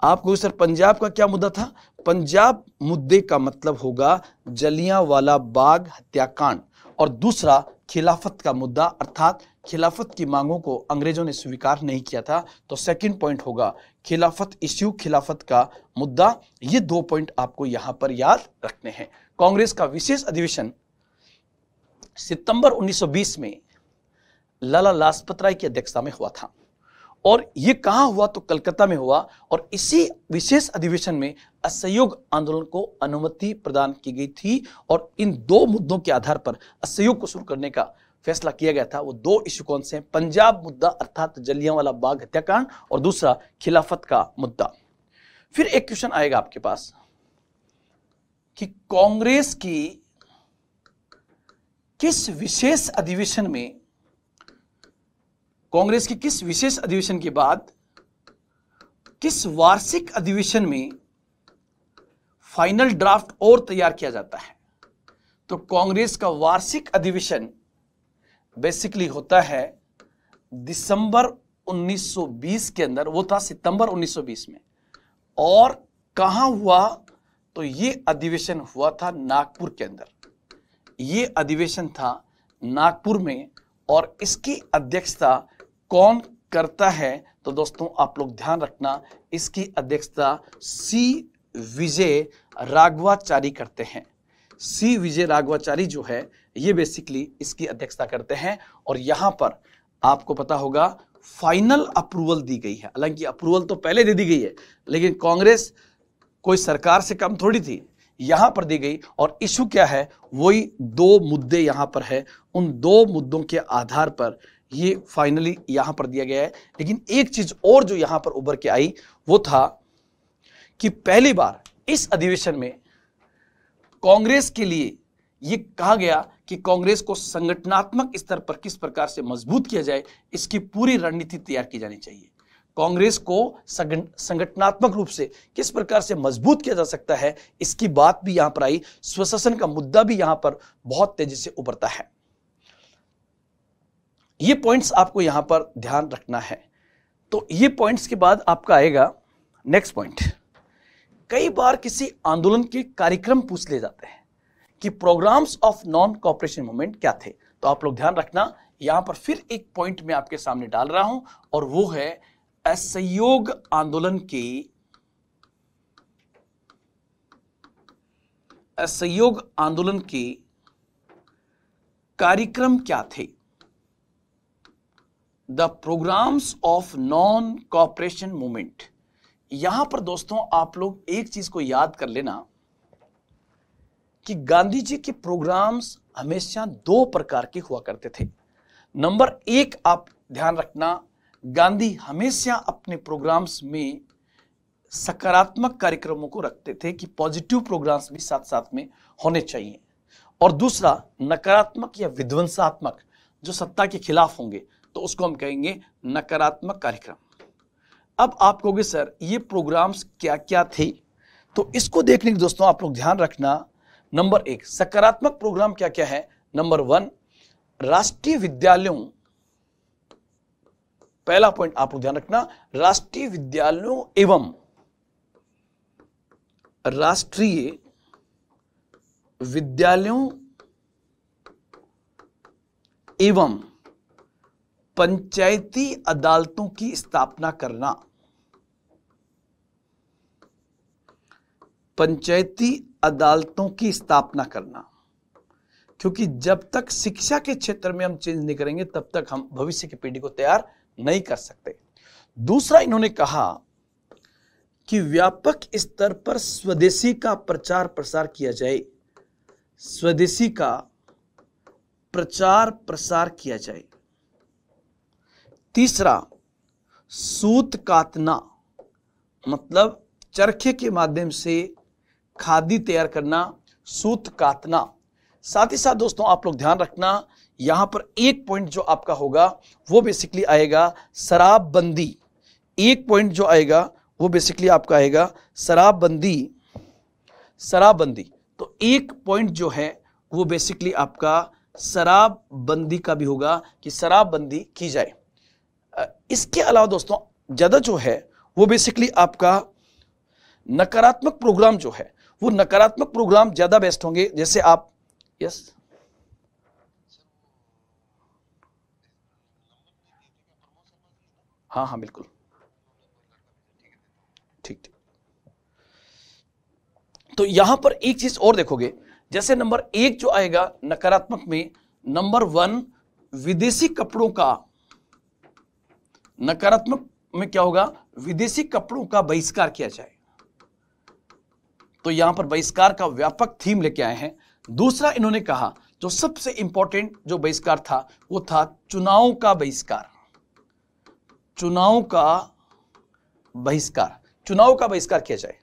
आपको सर पंजाब का क्या मुद्दा था? पंजाब मुद्दे का मतलब होगा जलियांवाला बाग हत्याकांड, और दूसरा खिलाफत का मुद्दा, अर्थात खिलाफत की मांगों को अंग्रेजों ने स्वीकार नहीं किया था। तो सेकंड पॉइंट होगा खिलाफत इश्यू, खिलाफत का मुद्दा। ये दो पॉइंट आपको यहां पर याद रखने हैं। कांग्रेस का विशेष अधिवेशन सितंबर 1920 में लाला लाजपत राय की अध्यक्षता में हुआ था। और यह कहां हुआ? तो कलकत्ता में हुआ। और इसी विशेष अधिवेशन में असहयोग आंदोलन को अनुमति प्रदान की गई थी। और इन दो मुद्दों के आधार पर असहयोग को शुरू करने का फैसला किया गया था। वो दो इश्यू कौन से हैं? पंजाब मुद्दा अर्थात जलियांवाला बाग हत्याकांड, और दूसरा खिलाफत का मुद्दा। फिर एक क्वेश्चन आएगा आपके पास कि कांग्रेस की किस विशेष अधिवेशन में, कांग्रेस के किस विशेष अधिवेशन के बाद किस वार्षिक अधिवेशन में फाइनल ड्राफ्ट और तैयार किया जाता है? तो कांग्रेस का वार्षिक अधिवेशन बेसिकली होता है दिसंबर 1920 के अंदर, वो था सितंबर 1920 में। और कहां हुआ? तो ये अधिवेशन हुआ था नागपुर के अंदर। ये अधिवेशन था नागपुर में। और इसकी अध्यक्षता कौन करता है? तो दोस्तों आप लोग ध्यान रखना इसकी अध्यक्षता सी विजय राघवाचारी करते हैं। सी विजय राघवाचारी जो है ये बेसिकली इसकी अध्यक्षता करते हैं। और यहां पर आपको पता होगा फाइनल अप्रूवल दी गई है। हालांकि अप्रूवल तो पहले दे दी गई है, लेकिन कांग्रेस कोई सरकार से कम थोड़ी थी, यहां पर दी गई। और इशू क्या है? वही दो मुद्दे यहां पर है। उन दो मुद्दों के आधार पर ये फाइनली यहां पर दिया गया है। लेकिन एक चीज और जो यहां पर उभर के आई वो था कि पहली बार इस अधिवेशन में कांग्रेस के लिए यह कहा गया कि कांग्रेस को संगठनात्मक स्तर पर किस प्रकार से मजबूत किया जाए, इसकी पूरी रणनीति तैयार की जानी चाहिए। कांग्रेस को संगठनात्मक रूप से किस प्रकार से मजबूत किया जा सकता है, इसकी बात भी यहां पर आई। स्वशासन का मुद्दा भी यहां पर बहुत तेजी से उभरता है। ये पॉइंट्स आपको यहां पर ध्यान रखना है। तो ये पॉइंट्स के बाद आपका आएगा नेक्स्ट पॉइंट। कई बार किसी आंदोलन के कार्यक्रम पूछ ले जाते हैं कि programmes of non cooperation movement क्या थे। तो आप लोग ध्यान रखना, यहां पर फिर एक पॉइंट मैं आपके सामने डाल रहा हूं और वो है असहयोग आंदोलन के कार्यक्रम क्या थे। The programmes of non cooperation movement. यहां पर दोस्तों आप लोग एक चीज को याद कर लेना कि गांधी जी के प्रोग्राम्स हमेशा दो प्रकार के हुआ करते थे। नंबर एक, आप ध्यान रखना, गांधी हमेशा अपने प्रोग्राम्स में सकारात्मक कार्यक्रमों को रखते थे कि पॉजिटिव प्रोग्राम्स भी साथ साथ में होने चाहिए। और दूसरा, नकारात्मक या विध्वंसात्मक, जो सत्ता के खिलाफ होंगे तो उसको हम कहेंगे नकारात्मक कार्यक्रम। अब आप कहोगे सर ये प्रोग्राम्स क्या क्या थे, तो इसको देखने के दोस्तों आप लोग ध्यान रखना। नंबर एक, सकारात्मक प्रोग्राम क्या क्या है। नंबर वन, राष्ट्रीय विद्यालयों, पहला पॉइंट आप लोग ध्यान रखना, राष्ट्रीय विद्यालयों एवं पंचायती अदालतों की स्थापना करना। पंचायती अदालतों की स्थापना करना, क्योंकि जब तक शिक्षा के क्षेत्र में हम चेंज नहीं करेंगे तब तक हम भविष्य की पीढ़ी को तैयार नहीं कर सकते। दूसरा, इन्होंने कहा कि व्यापक स्तर पर स्वदेशी का प्रचार प्रसार किया जाए। स्वदेशी का प्रचार प्रसार किया जाए। तीसरा, सूत कातना, मतलब चरखे के माध्यम से खादी तैयार करना, सूत कातना। साथ ही साथ दोस्तों आप लोग ध्यान रखना, यहां पर एक पॉइंट जो आपका होगा वो बेसिकली आएगा शराबबंदी। एक पॉइंट जो आएगा वो बेसिकली आपका आएगा शराबबंदी। तो एक पॉइंट जो है वो बेसिकली आपका शराबबंदी का भी होगा कि शराबबंदी की जाए। इसके अलावा दोस्तों ज्यादा जो है वो बेसिकली आपका नकारात्मक प्रोग्राम जो है, वो नकारात्मक प्रोग्राम ज्यादा बेस्ट होंगे। जैसे आप यस हाँ बिल्कुल, ठीक। तो यहां पर एक चीज और देखोगे, जैसे नंबर एक जो आएगा नकारात्मक में, नंबर वन, विदेशी कपड़ों का, नकारात्मक में क्या होगा, विदेशी कपड़ों का बहिष्कार किया जाए। तो यहां पर बहिष्कार का व्यापक थीम लेके आए हैं। दूसरा, इन्होंने कहा जो सबसे इंपॉर्टेंट जो बहिष्कार था वो था चुनाव का बहिष्कार। चुनाव का बहिष्कार किया जाए।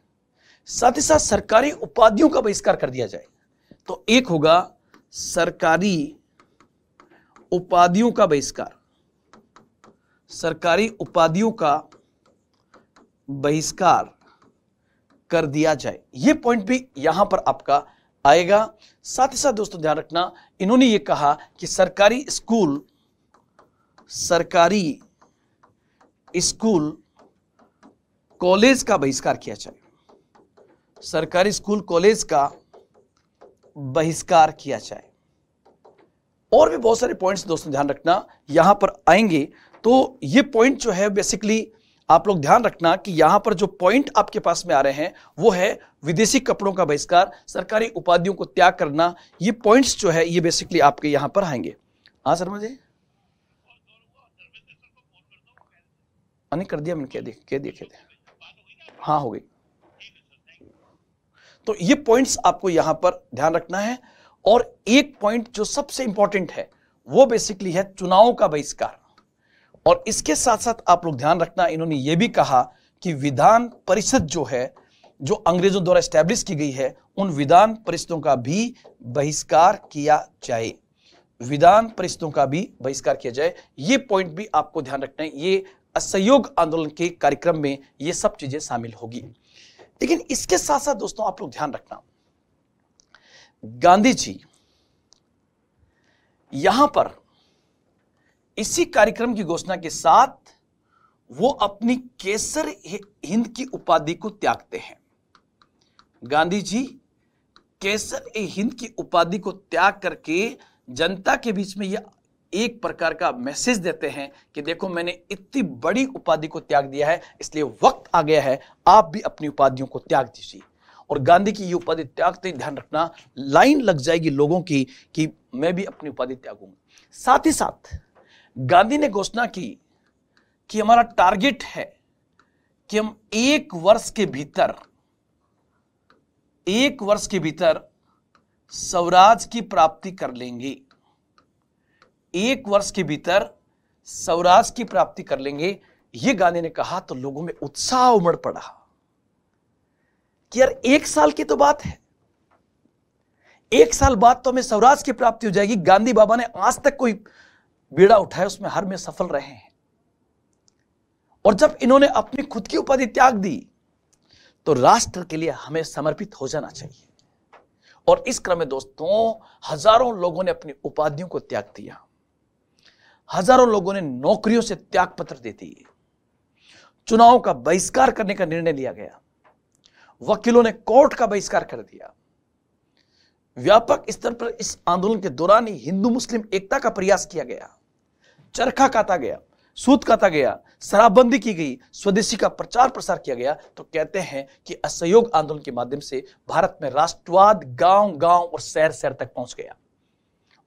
साथ ही साथ सरकारी उपाधियों का बहिष्कार कर दिया जाए। तो एक होगा सरकारी उपाधियों का बहिष्कार, सरकारी उपाधियों का बहिष्कार कर दिया जाए। यह पॉइंट भी यहां पर आपका आएगा। साथ ही साथ दोस्तों ध्यान रखना, इन्होंने ये कहा कि सरकारी स्कूल कॉलेज का बहिष्कार किया जाए। सरकारी स्कूल कॉलेज का बहिष्कार किया जाए। और भी बहुत सारे पॉइंट्स दोस्तों ध्यान रखना यहां पर आएंगे। तो ये पॉइंट जो है बेसिकली आप लोग ध्यान रखना कि यहां पर जो पॉइंट आपके पास में आ रहे हैं वो है विदेशी कपड़ों का बहिष्कार, सरकारी उपाधियों को त्याग करना। ये पॉइंट्स जो है ये बेसिकली आपके यहां पर आएंगे। हाँ सर, मुझे नहीं कर दिया मैंने, कह दिया हाँ हो गई। तो ये पॉइंट्स आपको यहां पर ध्यान रखना है। और एक पॉइंट जो सबसे इंपॉर्टेंट है वो बेसिकली है चुनाव का बहिष्कार। और इसके साथ साथ आप लोग ध्यान रखना, इन्होंने ये भी कहा कि विधान परिषद जो है, जो अंग्रेजों द्वारा एस्टैब्लिश की गई है, उन विधान परिषदों का भी बहिष्कार किया जाए। विधान परिषदों का भी बहिष्कार किया जाए। ये पॉइंट भी आपको ध्यान रखना है। ये असहयोग आंदोलन के कार्यक्रम में ये सब चीजें शामिल होगी। लेकिन इसके साथ साथ दोस्तों आप लोग ध्यान रखना, गांधी जी यहां पर इसी कार्यक्रम की घोषणा के साथ वो अपनी केसर हिंद की उपाधि को त्यागते हैं। गांधी जी केसर हिंद की उपाधि को त्याग करके जनता के बीच में यह एक प्रकार का मैसेज देते हैं कि देखो, मैंने इतनी बड़ी उपाधि को त्याग दिया है, इसलिए वक्त आ गया है आप भी अपनी उपाधियों को त्याग दीजिए। और गांधी की ये उपाधि त्यागते ही ध्यान रखना, लाइन लग जाएगी लोगों की कि मैं भी अपनी उपाधि त्यागूंगा। साथ ही साथ गांधी ने घोषणा की कि हमारा टारगेट है कि हम एक वर्ष के भीतर स्वराज की प्राप्ति कर लेंगे। एक वर्ष के भीतर स्वराज की प्राप्ति कर लेंगे, यह गांधी ने कहा तो लोगों में उत्साह उमड़ पड़ा कि यार 1 साल की तो बात है, 1 साल बाद तो हमें स्वराज की प्राप्ति हो जाएगी। गांधी बाबा ने आज तक कोई बीड़ा उठाया उसमें हर में सफल रहे हैं। और जब इन्होंने अपनी खुद की उपाधि त्याग दी तो राष्ट्र के लिए हमें समर्पित हो जाना चाहिए। और इस क्रम में दोस्तों, हजारों लोगों ने अपनी उपाधियों को त्याग दिया, हजारों लोगों ने नौकरियों से त्याग पत्र दे दिए, चुनाव का बहिष्कार करने का निर्णय लिया गया, वकीलों ने कोर्ट का बहिष्कार कर दिया। व्यापक स्तर पर इस आंदोलन के दौरान ही हिंदू मुस्लिम एकता का प्रयास किया गया, चरखा काता गया, सूत काता गया, शराबबंदी की गई, स्वदेशी का प्रचार प्रसार किया गया। तो कहते हैं कि असहयोग आंदोलन के माध्यम से भारत में राष्ट्रवाद गांव गांव और शहर शहर तक पहुंच गया।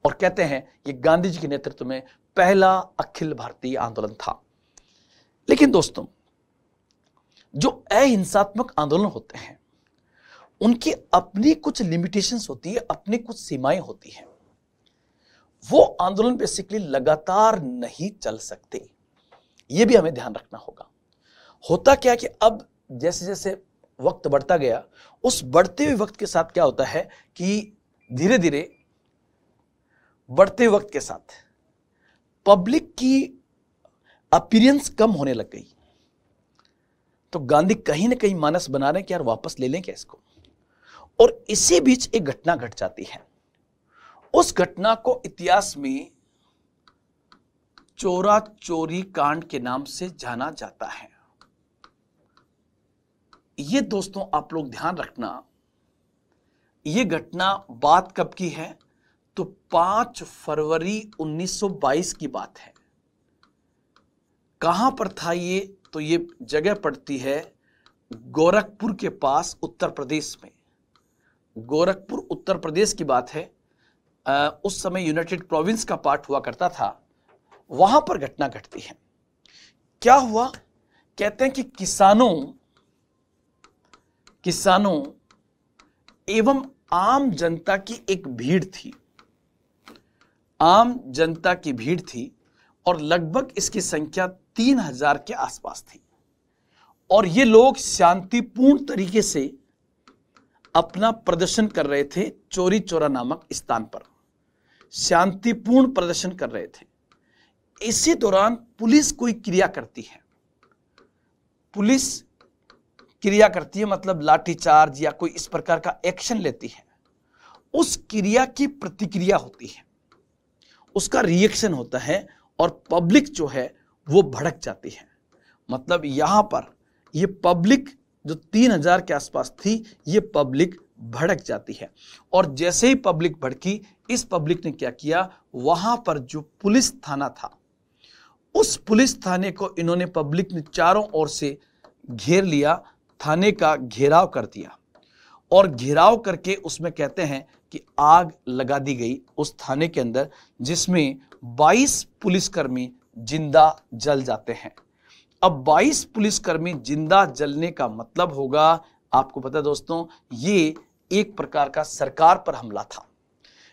और कहते हैं ये गांधी जी के नेतृत्व में पहला अखिल भारतीय आंदोलन था। लेकिन दोस्तों, जो अहिंसात्मक आंदोलन होते हैं उनकी अपनी कुछ लिमिटेशंस होती है, अपनी कुछ सीमाएं होती हैं। वो आंदोलन बेसिकली लगातार नहीं चल सकते, ये भी हमें ध्यान रखना होगा। होता क्या कि अब जैसे जैसे वक्त बढ़ता गया, उस बढ़ते हुए वक्त के साथ क्या होता है कि धीरे धीरे बढ़ते वक्त के साथ पब्लिक की अपीयरेंस कम होने लग गई। तो गांधी कहीं ना कहीं मानस बना रहे हैं कि यार वापस ले लें क्या इसको। और इसी बीच एक घटना घट जाती है। उस घटना को इतिहास में चोरा चोरी कांड के नाम से जाना जाता है। ये दोस्तों आप लोग ध्यान रखना, ये घटना बात कब की है तो 5 फरवरी 1922 की बात है। कहां पर था ये, तो ये जगह पड़ती है गोरखपुर के पास, उत्तर प्रदेश में। गोरखपुर उत्तर प्रदेश की बात है। उस समय यूनाइटेड प्रोविंस का पार्ट हुआ करता था, वहां पर घटना घटती है। क्या हुआ, कहते हैं कि किसानों एवं आम जनता की एक भीड़ थी, आम जनता की भीड़ थी और लगभग इसकी संख्या 3000 के आसपास थी। और ये लोग शांतिपूर्ण तरीके से अपना प्रदर्शन कर रहे थे। चोरी चौरा नामक स्थान पर शांतिपूर्ण प्रदर्शन कर रहे थे। इसी दौरान पुलिस कोई क्रिया करती है, पुलिस क्रिया करती है मतलब लाठीचार्ज या कोई इस प्रकार का एक्शन लेती है। उस क्रिया की प्रतिक्रिया होती है, उसका रिएक्शन होता है और पब्लिक जो है वो भड़क जाती है। मतलब यहां पर ये पब्लिक जो 3000 के आसपास थी, ये पब्लिक भड़क जाती है। और जैसे ही पब्लिक भड़की, इस पब्लिक ने क्या किया, वहां पर जो पुलिस थाना था, उस पुलिस थाने को इन्होंने, पब्लिक ने चारों ओर से घेर लिया, थाने का घेराव कर दिया। और घेराव करके उसमें कहते हैं कि आग लगा दी गई उस थाने के अंदर, जिसमें 22 पुलिसकर्मी जिंदा जल जाते हैं। अब 22 पुलिसकर्मी जिंदा जलने का मतलब होगा, आपको पता है दोस्तों, ये एक प्रकार का सरकार पर हमला था।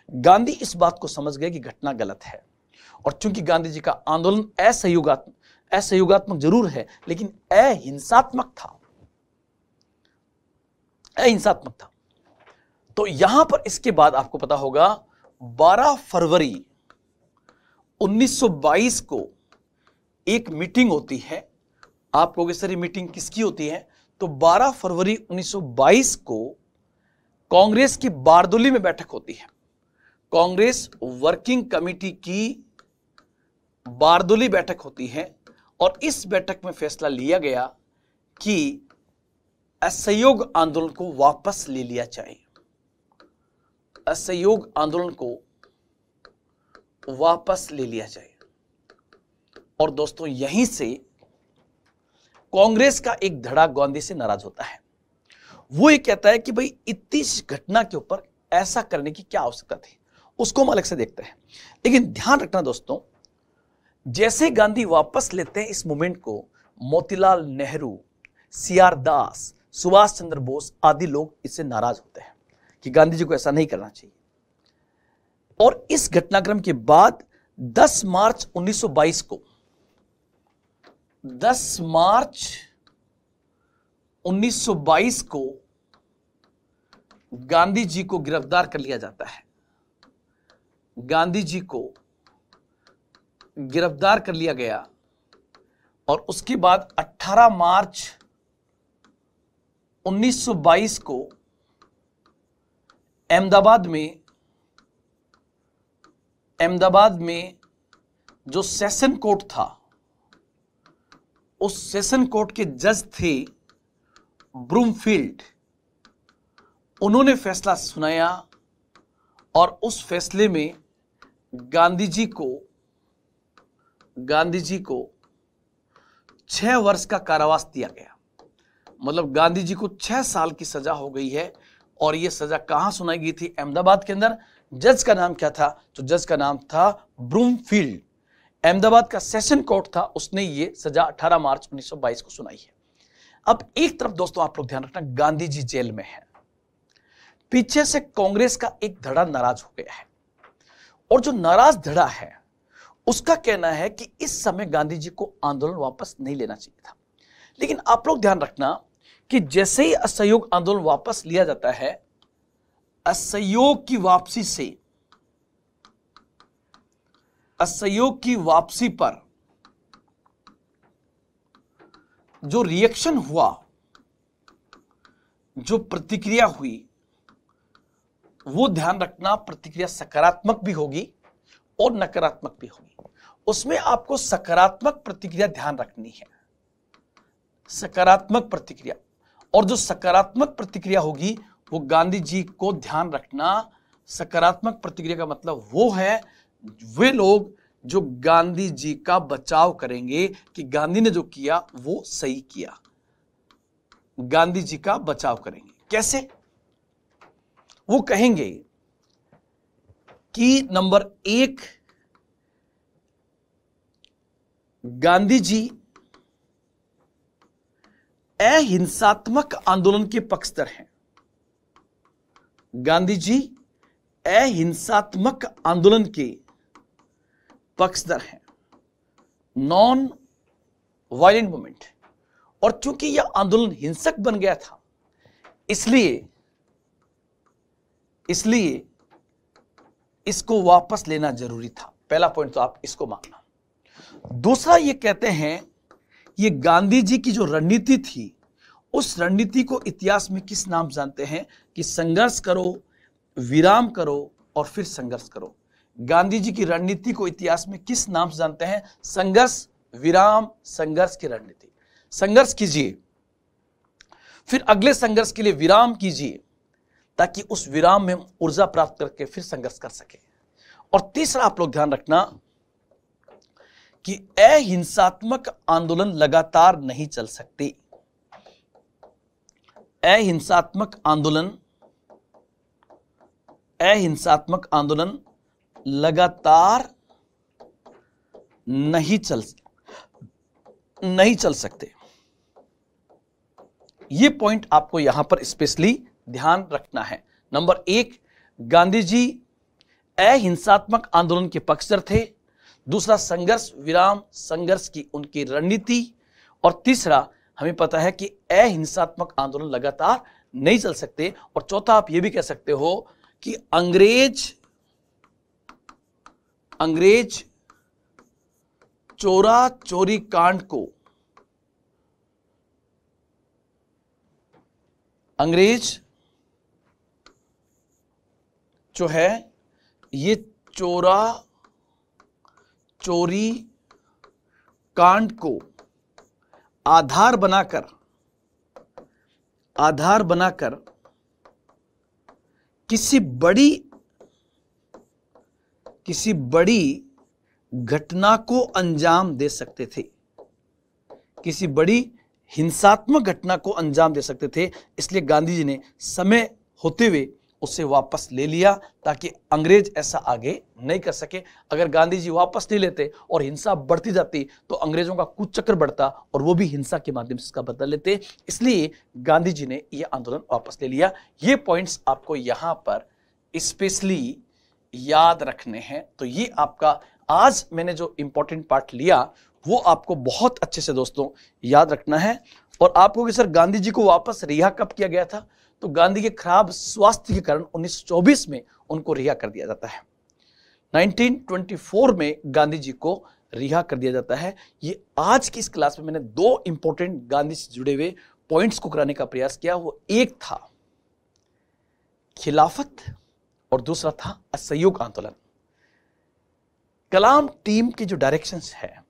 गांधी इस बात को समझ गए कि घटना गलत है। और चूंकि गांधी जी का आंदोलन असहयोगात्मक जरूर है, लेकिन अहिंसात्मक था, अहिंसात्मक था। तो यहां पर इसके बाद आपको पता होगा 12 फरवरी 1922 को एक मीटिंग होती है। आप कहोगे सर ये मीटिंग किसकी होती है, तो 12 फरवरी 1922 को कांग्रेस की बारदोली में बैठक होती है। कांग्रेस वर्किंग कमेटी की बारदोली बैठक होती है और इस बैठक में फैसला लिया गया कि असहयोग आंदोलन को वापस ले लिया जाए। असहयोग आंदोलन को वापस ले लिया जाए। और दोस्तों यहीं से कांग्रेस का एक धड़ा गांधी से नाराज होता है। वो ये कहता है कि भाई इतनी घटना के ऊपर ऐसा करने की क्या आवश्यकता थी, उसको हम अलग से देखते हैं। लेकिन ध्यान रखना दोस्तों, जैसे गांधी वापस लेते हैं इस मूवमेंट को, मोतीलाल नेहरू, सीआर दास, सुभाष चंद्र बोस आदि लोग इससे नाराज होते हैं कि गांधी जी को ऐसा नहीं करना चाहिए। और इस घटनाक्रम के बाद 10 मार्च 1922 को 10 मार्च 1922 को गांधी जी को गिरफ्तार कर लिया जाता है। गांधी जी को गिरफ्तार कर लिया गया और उसके बाद 18 मार्च 1922 को अहमदाबाद में जो सेशन कोर्ट था, उस सेशन कोर्ट के जज थे ब्रूमफील्ड। उन्होंने फैसला सुनाया और उस फैसले में गांधी जी को 6 वर्ष का कारावास दिया गया। मतलब गांधी जी को 6 साल की सजा हो गई है। और यह सजा कहां सुनाई गई थी? अहमदाबाद के अंदर। जज का नाम क्या था? तो जज का नाम था ब्रूमफील्ड। अहमदाबाद का सेशन कोर्ट था, उसने ये सजा 18 मार्च 1922 को सुनाई है। अब एक तरफ दोस्तों आप लोग ध्यान रखना, गांधी जी जेल में है, पीछे से कांग्रेस का एक धड़ा नाराज हो गया है। और जो नाराज धड़ा है उसका कहना है कि इस समय गांधी जी को आंदोलन वापस नहीं लेना चाहिए था। लेकिन आप लोग ध्यान रखना कि जैसे ही असहयोग आंदोलन वापस लिया जाता है, असहयोग की वापसी पर जो रिएक्शन हुआ, जो प्रतिक्रिया हुई, वो ध्यान रखना प्रतिक्रिया सकारात्मक भी होगी और नकारात्मक भी होगी। उसमें आपको सकारात्मक प्रतिक्रिया ध्यान रखनी है, सकारात्मक प्रतिक्रिया। और जो सकारात्मक प्रतिक्रिया होगी वो गांधी जी को ध्यान रखना। सकारात्मक प्रतिक्रिया का मतलब वो है वे लोग जो गांधी जी का बचाव करेंगे कि गांधी ने जो किया वो सही किया। गांधी जी का बचाव करेंगे कैसे? वो कहेंगे कि नंबर 1, गांधी जी अहिंसात्मक आंदोलन के पक्षधर हैं। गांधी जी अहिंसात्मक आंदोलन के पक्षधर हैं, नॉन वायलेंट मूवमेंट। और चूंकि यह आंदोलन हिंसक बन गया था, इसलिए इसको वापस लेना जरूरी था। पहला पॉइंट तो आप इसको मानना। दूसरा ये कहते हैं, ये गांधी जी की जो रणनीति थी, उस रणनीति को इतिहास में किस नाम जानते हैं? कि संघर्ष करो, विराम करो और फिर संघर्ष करो। गांधी जी की रणनीति को इतिहास में किस नाम से जानते हैं? संघर्ष, विराम, संघर्ष की रणनीति। संघर्ष कीजिए, फिर अगले संघर्ष के लिए विराम कीजिए, ताकि उस विराम में ऊर्जा प्राप्त करके फिर संघर्ष कर सके। और तीसरा आप लोग ध्यान रखना कि अहिंसात्मक आंदोलन लगातार नहीं चल सकते। अहिंसात्मक आंदोलन लगातार नहीं चल सकते। ये पॉइंट आपको यहां पर स्पेशली ध्यान रखना है। नंबर 1, गांधी जी अहिंसात्मक आंदोलन के पक्षधर थे। दूसरा, संघर्ष, विराम, संघर्ष की उनकी रणनीति। और तीसरा, हमें पता है कि अहिंसात्मक आंदोलन लगातार नहीं चल सकते। और चौथा, आप यह भी कह सकते हो कि अंग्रेज चोरा चोरी कांड को, अंग्रेज जो है ये चोरा चोरी कांड को आधार बनाकर किसी बड़ी घटना को अंजाम दे सकते थे, किसी बड़ी हिंसात्मक घटना को अंजाम दे सकते थे। इसलिए गांधी जी ने समय होते हुए उसे वापस ले लिया ताकि अंग्रेज ऐसा आगे नहीं कर सके। अगर गांधी जी वापस नहीं लेते और हिंसा बढ़ती जाती तो अंग्रेजों का कुचक्र बढ़ता और वो भी हिंसा के माध्यम से इसका बदला लेते। इसलिए गांधी जी ने यह आंदोलन वापस ले लिया। ये पॉइंट्स आपको यहां पर स्पेशली याद रखने हैं। तो ये आपका आज मैंने जो इंपॉर्टेंट पार्ट लिया वो आपको बहुत अच्छे से दोस्तों याद रखना है। और आपको कि सर गांधी जी को वापस रिहा कब किया गया था, तो गांधी के खराब स्वास्थ्य के कारण 1924 में उनको रिहा कर दिया जाता है। 1924 में गांधी जी को रिहा कर दिया जाता है। ये आज की इस क्लास में मैंने दो इंपॉर्टेंट गांधी से जुड़े हुए पॉइंट्स को कराने का प्रयास किया। वो एक था खिलाफत और दूसरा था असहयोग आंदोलन। कलाम टीम की जो डायरेक्शंस है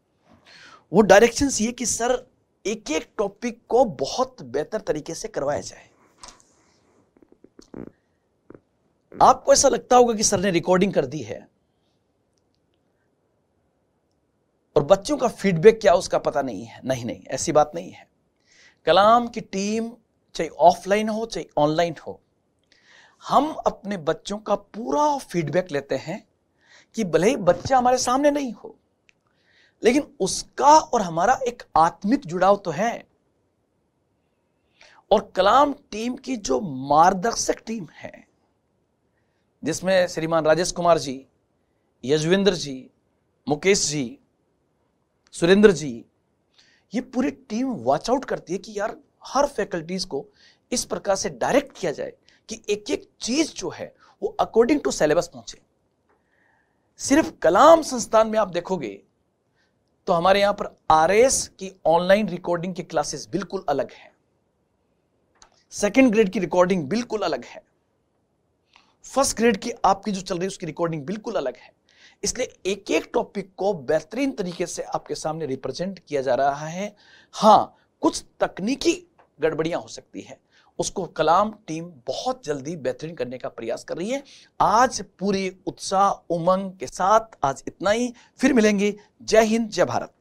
वो डायरेक्शंस ये कि सर एक एक टॉपिक को बहुत बेहतर तरीके से करवाया जाए। आपको ऐसा लगता होगा कि सर ने रिकॉर्डिंग कर दी है और बच्चों का फीडबैक क्या उसका पता नहीं है। नहीं, ऐसी बात नहीं है। कलाम की टीम चाहे ऑफलाइन हो चाहे ऑनलाइन हो, हम अपने बच्चों का पूरा फीडबैक लेते हैं कि भले ही बच्चा हमारे सामने नहीं हो लेकिन उसका और हमारा एक आत्मिक जुड़ाव तो है। और कलाम टीम की जो मार्गदर्शक टीम है जिसमें श्रीमान राजेश कुमार जी, यजवेंद्र जी, मुकेश जी, सुरेंद्र जी, ये पूरी टीम वॉच आउट करती है कि यार हर फैकल्टीज को इस प्रकार से डायरेक्ट किया जाए कि एक एक चीज जो है वो अकॉर्डिंग टू सिलेबस पहुंचे। सिर्फ कलाम संस्थान में आप देखोगे तो हमारे यहां पर आरएस की ऑनलाइन रिकॉर्डिंग की क्लासेस बिल्कुल अलग है, सेकेंड ग्रेड की रिकॉर्डिंग बिल्कुल अलग है, फर्स्ट ग्रेड की आपकी जो चल रही है उसकी रिकॉर्डिंग बिल्कुल अलग है। इसलिए एक एक टॉपिक को बेहतरीन तरीके से आपके सामने रिप्रेजेंट किया जा रहा है। हां, कुछ तकनीकी गड़बड़ियां हो सकती है, उसको कलाम टीम बहुत जल्दी बेहतरीन करने का प्रयास कर रही है। आज पूरी उत्साह उमंग के साथ आज इतना ही, फिर मिलेंगे। जय हिंद, जय भारत।